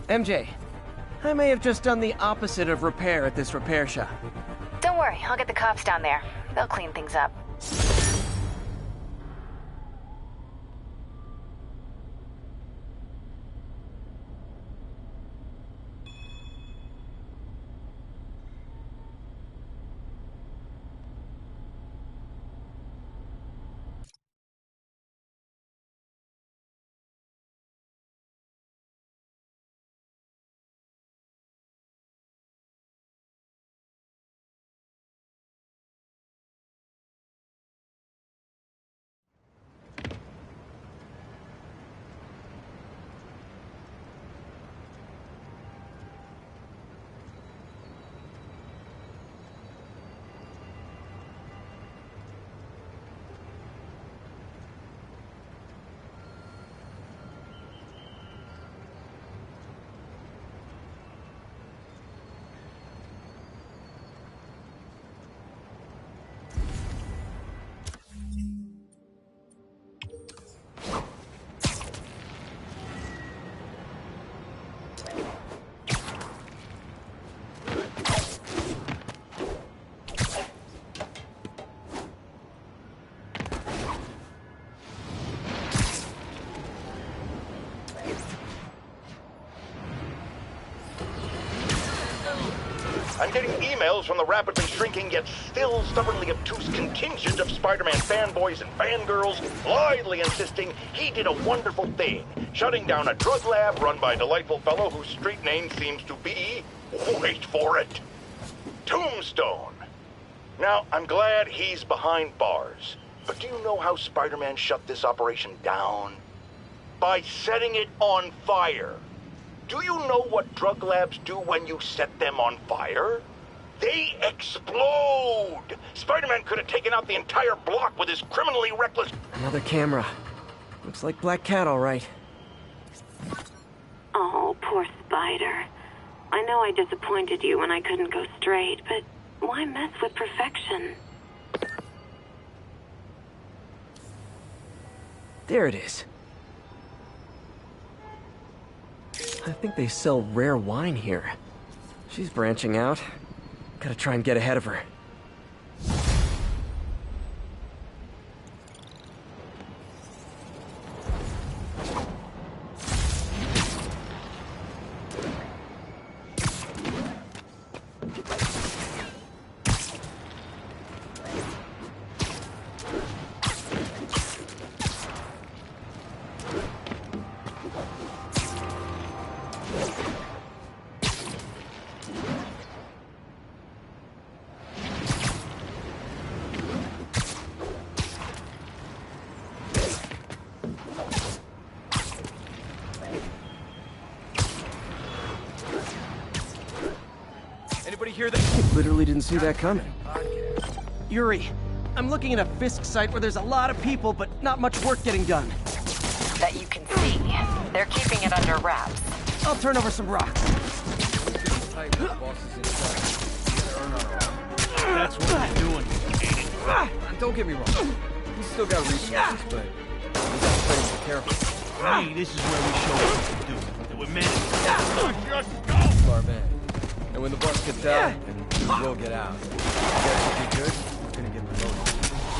MJ, I may have just done the opposite of repair at this repair shop. Don't worry, I'll get the cops down there. They'll clean things up. I'm getting emails from the rapidly shrinking yet still stubbornly obtuse contingent of Spider-Man fanboys and fangirls blithely insisting he did a wonderful thing, shutting down a drug lab run by a delightful fellow whose street name seems to be, wait for it, Tombstone. Now, I'm glad he's behind bars, but do you know how Spider-Man shut this operation down? By setting it on fire. Do you know what drug labs do when you set them on fire? They explode! Spider-Man could have taken out the entire block with his criminally reckless... Another camera. Looks like Black Cat, all right. Oh, poor Spider. I know I disappointed you when I couldn't go straight, but why mess with perfection? There it is. I think they sell rare wine here. She's branching out. Gotta try and get ahead of her. Anybody hear that? Literally didn't see that coming. Yuri, I'm looking at a Fisk site where there's a lot of people, but not much work getting done. That you can see. They're keeping it under wraps. I'll turn over some rocks. That's what he's doing. Don't get me wrong. He's still got resources, but we gotta play him careful. For me, this is where we show what we can do. And we're men. Just go! Smart man. And when the bus gets out, and we'll get out. You guys will be good, we're gonna get promoted.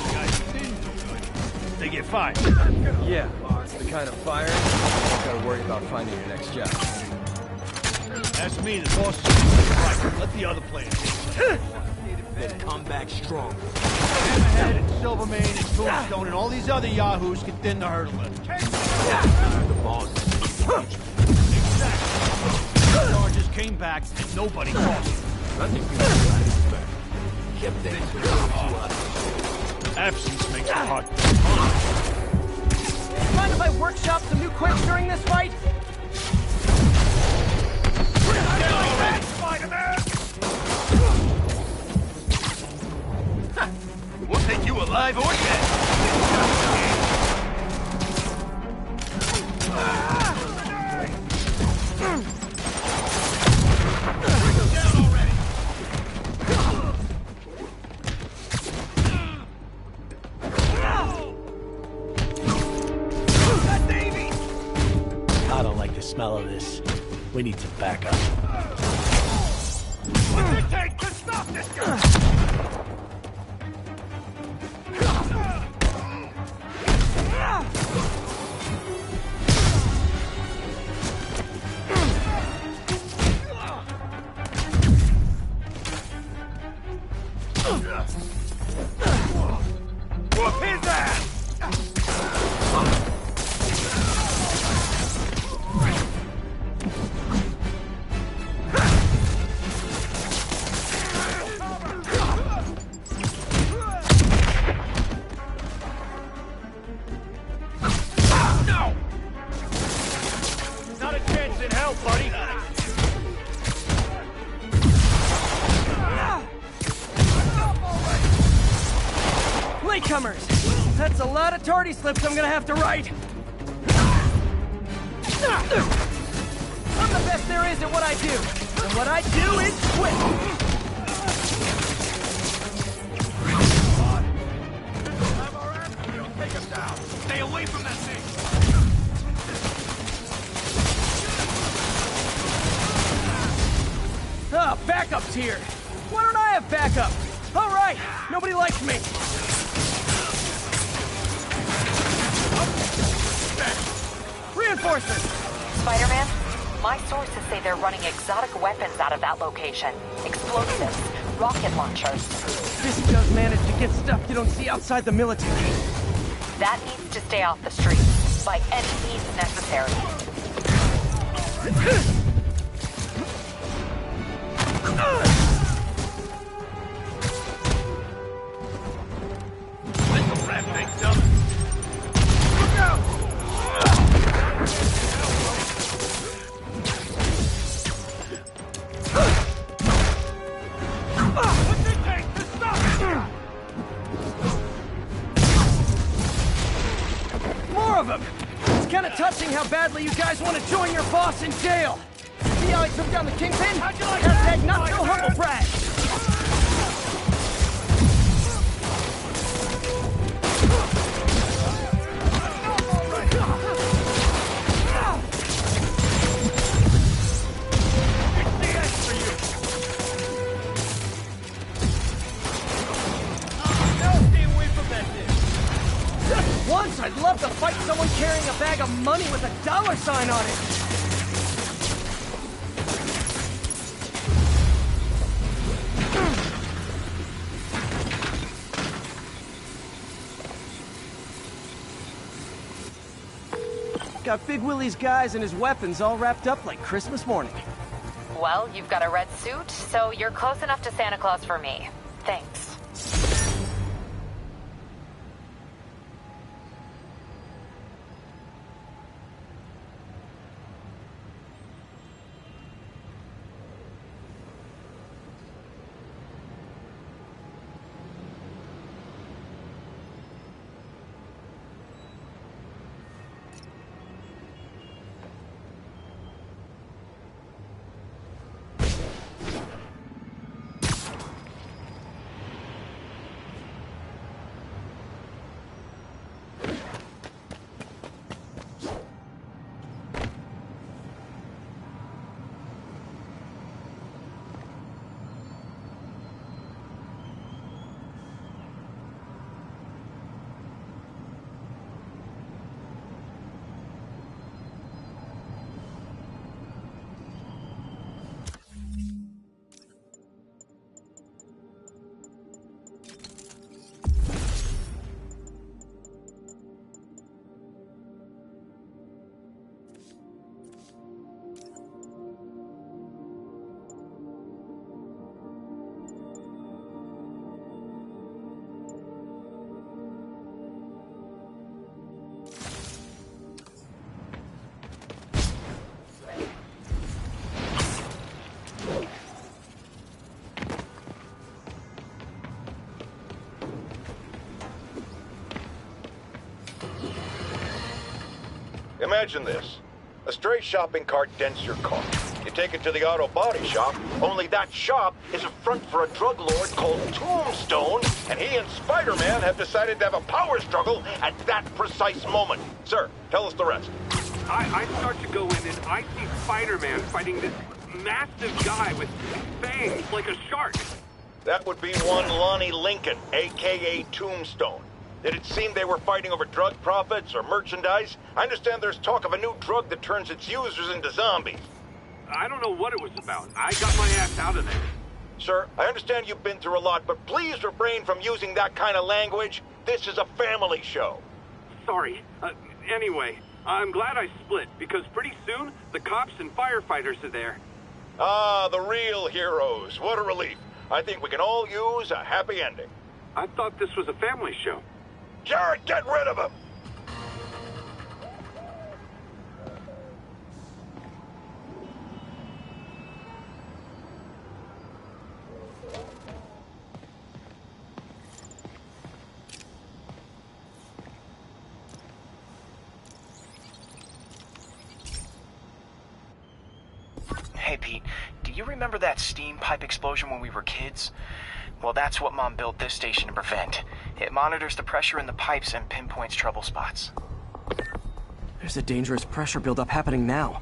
The guys who didn't do good, they get fired. Yeah, it's the kind of fire you don't gotta worry about finding your next job. That's me, the boss. Right, let the other players then come back strong. Hammerhead and Silvermane and Tombstone and all these other yahoos get thin the hurdle. The boss. Exactly. Charges came back and nobody crossed. I think we got back. Kept things to us. Absence makes the heart. Mind if I workshop some new quips during this fight? Spider-Man! We'll take you alive or dead. I don't like the smell of this. We need some backup. What's it take to stop Whoop his ass! Not a chance in hell, buddy. Latecomers! That's a lot of tardy slips I'm gonna have to write! I'm the best there is at what I do, and what I do is quick! Take him down. Stay away from that thing. Ah, backup's here! Why don't I have backup? Alright, nobody likes me! Reinforcements! Spider-Man, my sources say they're running exotic weapons out of that location. Explosives, rocket launchers. This does manage to get stuff you don't see outside the military. That needs to stay off the streets, by any means necessary. Let's wrap things up. Look out! What's it take to stop it? More of them! It's kind of touching how badly you guys want to join your boss in jail! See how I took down the Kingpin? Hashtag not so humble brag! Once I'd love to fight someone carrying a bag of money with a dollar sign on it! Got Big Willie's guys and his weapons all wrapped up like Christmas morning. Well, you've got a red suit, so you're close enough to Santa Claus for me. Thanks. Imagine this. A stray shopping cart dents your car. You take it to the auto body shop, only that shop is a front for a drug lord called Tombstone, and he and Spider-Man have decided to have a power struggle at that precise moment. Sir, tell us the rest. I start to go in and I see Spider-Man fighting this massive guy with fangs like a shark. That would be one Lonnie Lincoln, a.k.a. Tombstone. Did it seem they were fighting over drug profits or merchandise? I understand there's talk of a new drug that turns its users into zombies. I don't know what it was about. I got my ass out of there. Sir, I understand you've been through a lot, but please refrain from using that kind of language. This is a family show. Sorry. Anyway, I'm glad I split, because pretty soon, the cops and firefighters are there. Ah, the real heroes. What a relief. I think we can all use a happy ending. I thought this was a family show. Jared, get rid of him! Hey, Pete, do you remember that steam pipe explosion when we were kids? Well, that's what Mom built this station to prevent. It monitors the pressure in the pipes and pinpoints trouble spots. There's a dangerous pressure buildup happening now.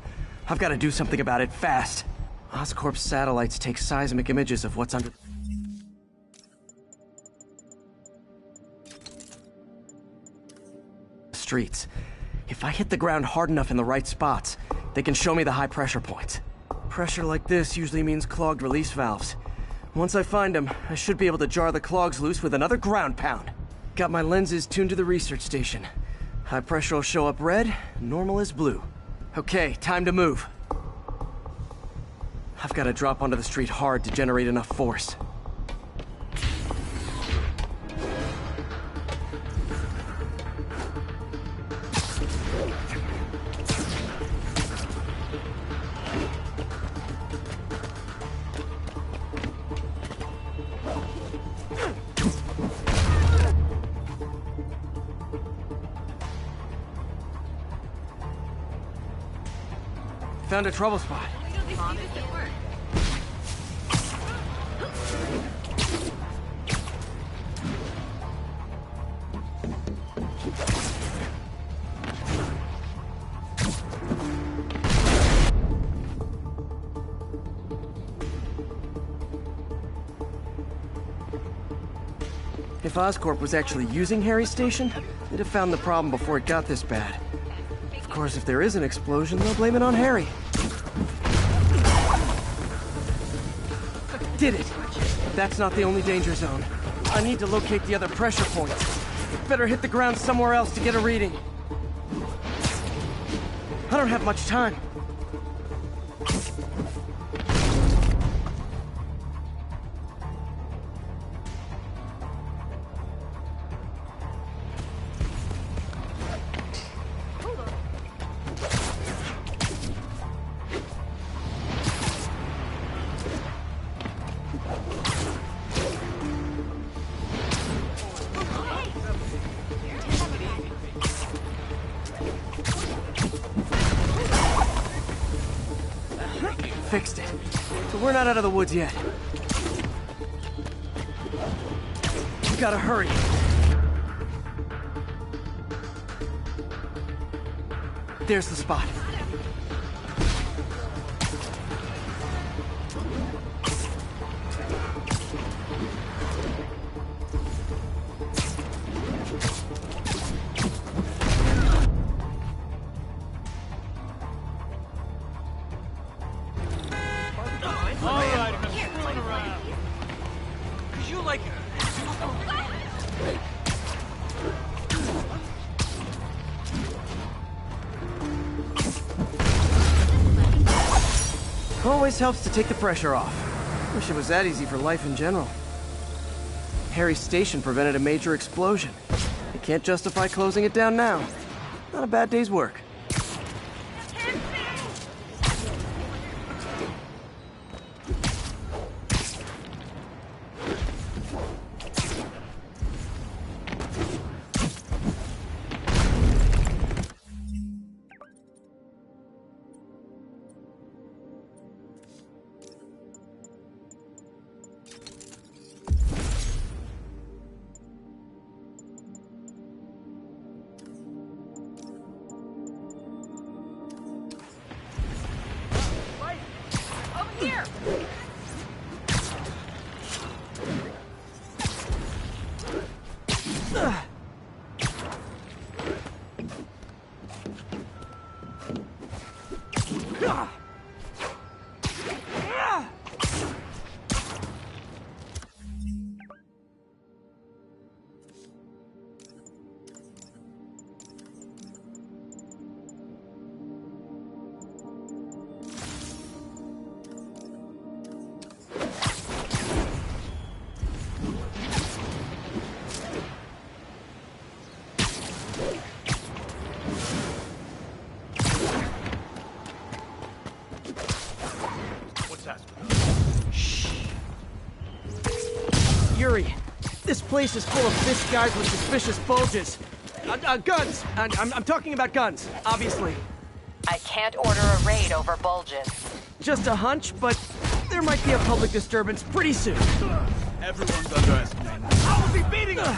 I've got to do something about it fast. Oscorp's satellites take seismic images of what's under the streets. If I hit the ground hard enough in the right spots, they can show me the high pressure points. Pressure like this usually means clogged release valves. Once I find them, I should be able to jar the clogs loose with another ground pound. Got my lenses tuned to the research station. High pressure will show up red, normal is blue. Okay, time to move. I've got to drop onto the street hard to generate enough force. Found a trouble spot. If Oscorp was actually using Harry's station, they'd have found the problem before it got this bad. Of course, if there is an explosion, they'll blame it on Harry. Did it! That's not the only danger zone. I need to locate the other pressure points. Better hit the ground somewhere else to get a reading. I don't have much time. Fixed it. But we're not out of the woods yet. We gotta hurry. There's the spot. Always helps to take the pressure off. Wish it was that easy for life in general. Harry's station prevented a major explosion. You can't justify closing it down now. Not a bad day's work. Yuri, this place is full of fish guys with suspicious bulges. Guns! I'm talking about guns, obviously. I can't order a raid over bulges. Just a hunch, but there might be a public disturbance pretty soon. Everyone's underestimating. I will be beating him!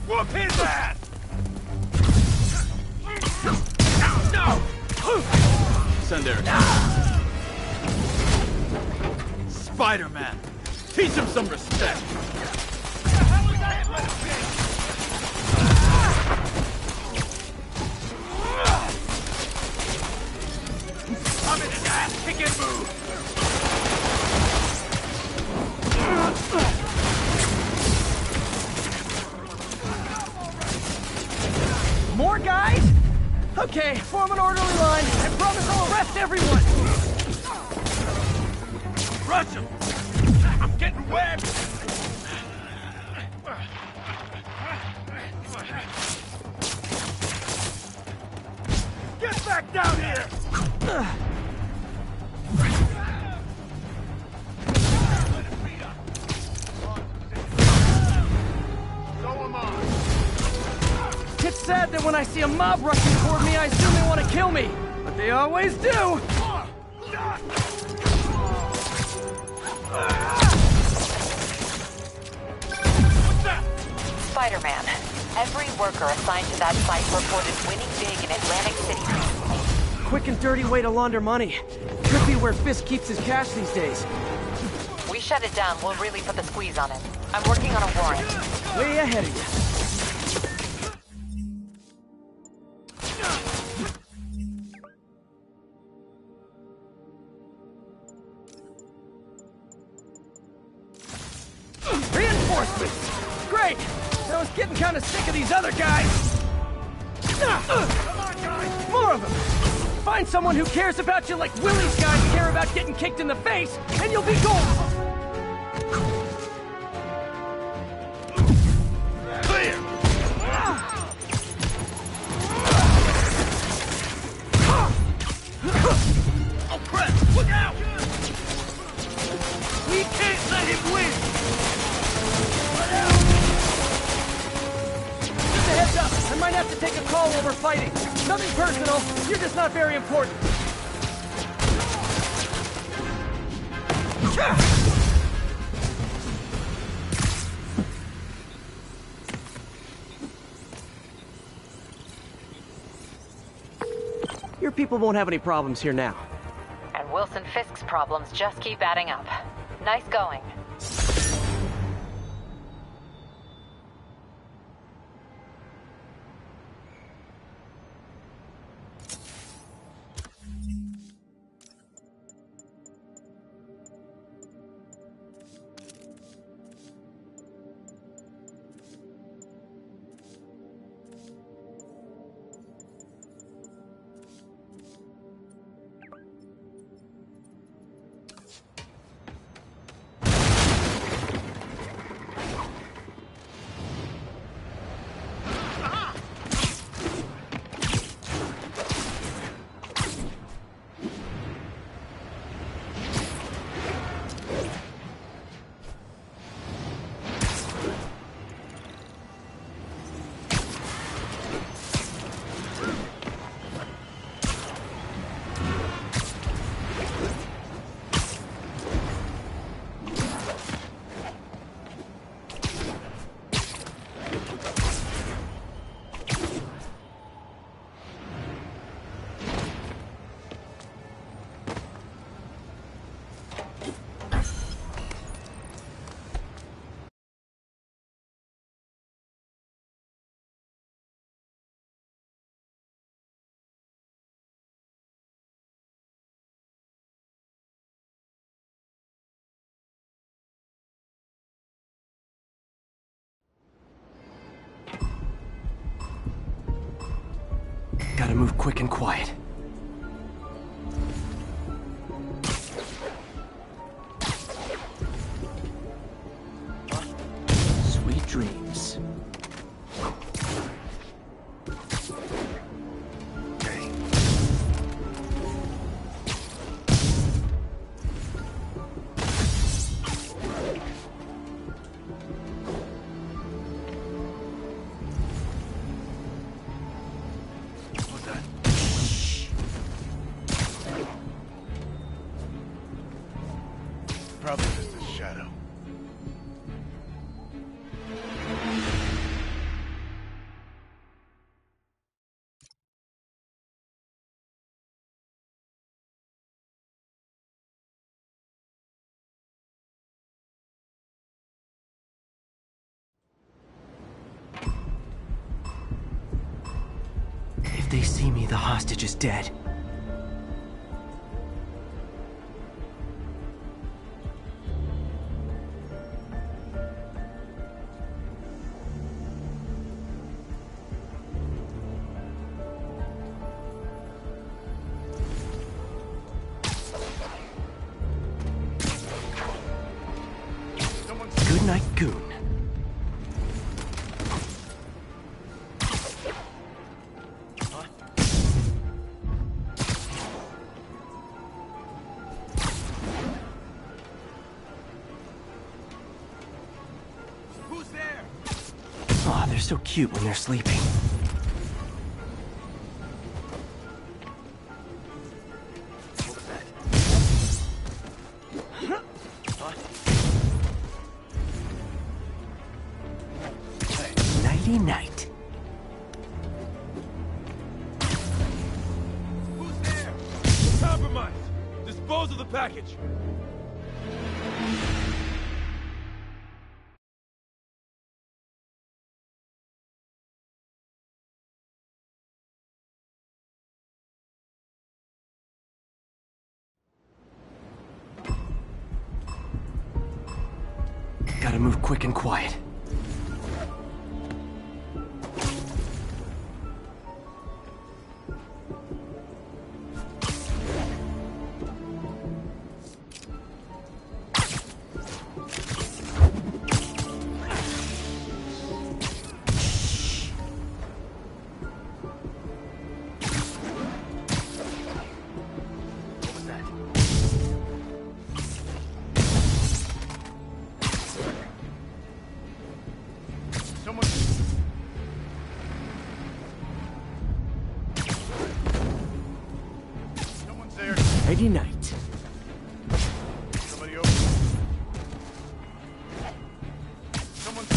Whoop his ass! No! Send there. Spider-Man! Teach him some respect! I'm in an ass-kicking mood! More guys? Okay, form an orderly line. I promise I'll arrest everyone! Rush him! I'm getting wet! Get back down here! It's sad that when I see a mob rushing toward me, I assume they want to kill me. But they always do! Spider-Man, every worker assigned to that site reported winning big in Atlantic City recently. Quick and dirty way to launder money. Could be where Fisk keeps his cash these days. We shut it down, we'll really put the squeeze on him. I'm working on a warrant. Way ahead of you. Reinforcements! Great! I was getting kind of sick of these other guys! More of them! Find someone who cares about you like Willie's guys care about getting kicked in the face, and you'll be golden! Clear! Oh crap! Look out! We can't let him win! Just a heads up, I might have to take a call over fighting. Nothing personal, you're just not very important. Your people won't have any problems here now. And Wilson Fisk's problems just keep adding up. Nice going. Gotta move quick and quiet. Sweet dreams. Probably just a shadow. If they see me, the hostage is dead. Good night, Goon. Who's there? Aw, they're so cute when they're sleeping. Nighty night. Who's there? Compromise! Dispose of the package! Gotta move quick and quiet. Someone's there. Nighty night. Somebody over. Someone's.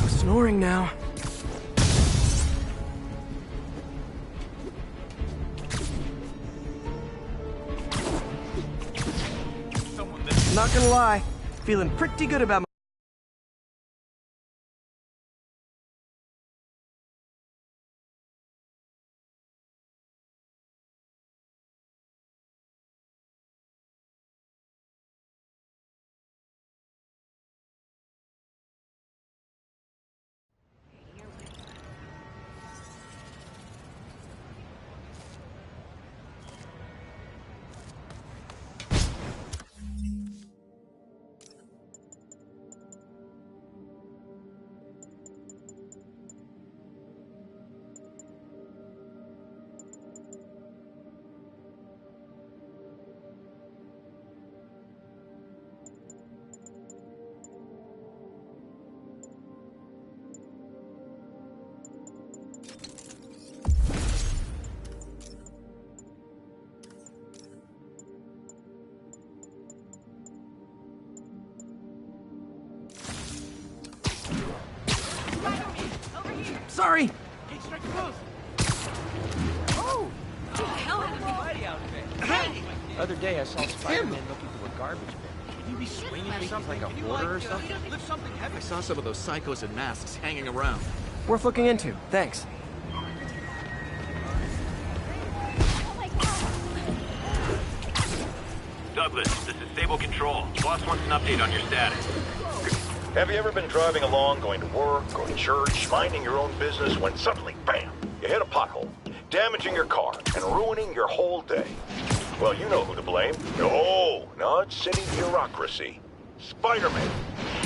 No snoring now. Someone there. Not gonna lie, feeling pretty good about Sorry! Hey, strike close. Oh! What the hell happened? Hey! The other day I saw Spider-Man looking through a garbage bin. Can you be swinging or something? Like a Can you, hoarder or something? lift something heavy? I saw some of those psychos in masks hanging around. Worth looking into, thanks. Douglas, this is Stable Control. Boss wants an update on your status. Have you ever been driving along, going to work or church, minding your own business, when suddenly, bam, you hit a pothole, damaging your car and ruining your whole day? Well, you know who to blame. No, not city bureaucracy. Spider-Man.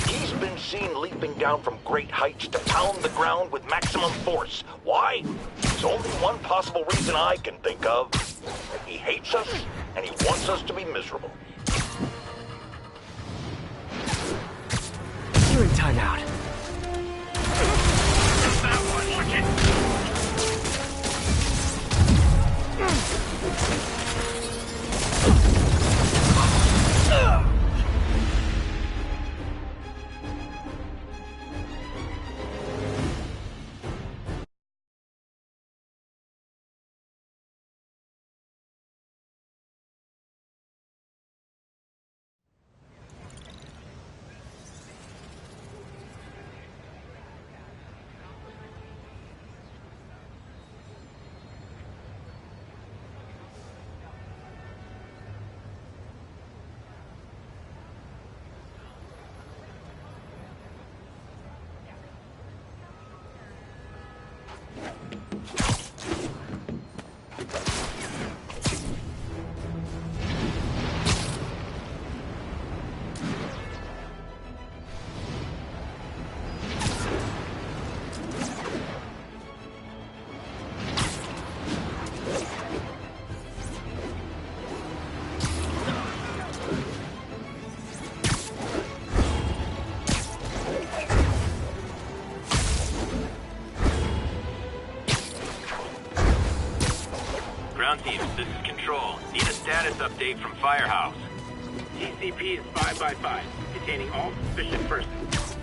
He's been seen leaping down from great heights to pound the ground with maximum force. Why? There's only one possible reason I can think of. He hates us, and he wants us to be miserable. You're in timeout. Teams, this is Control. Need a status update from Firehouse. TCP is 5x5, detaining all suspicious persons.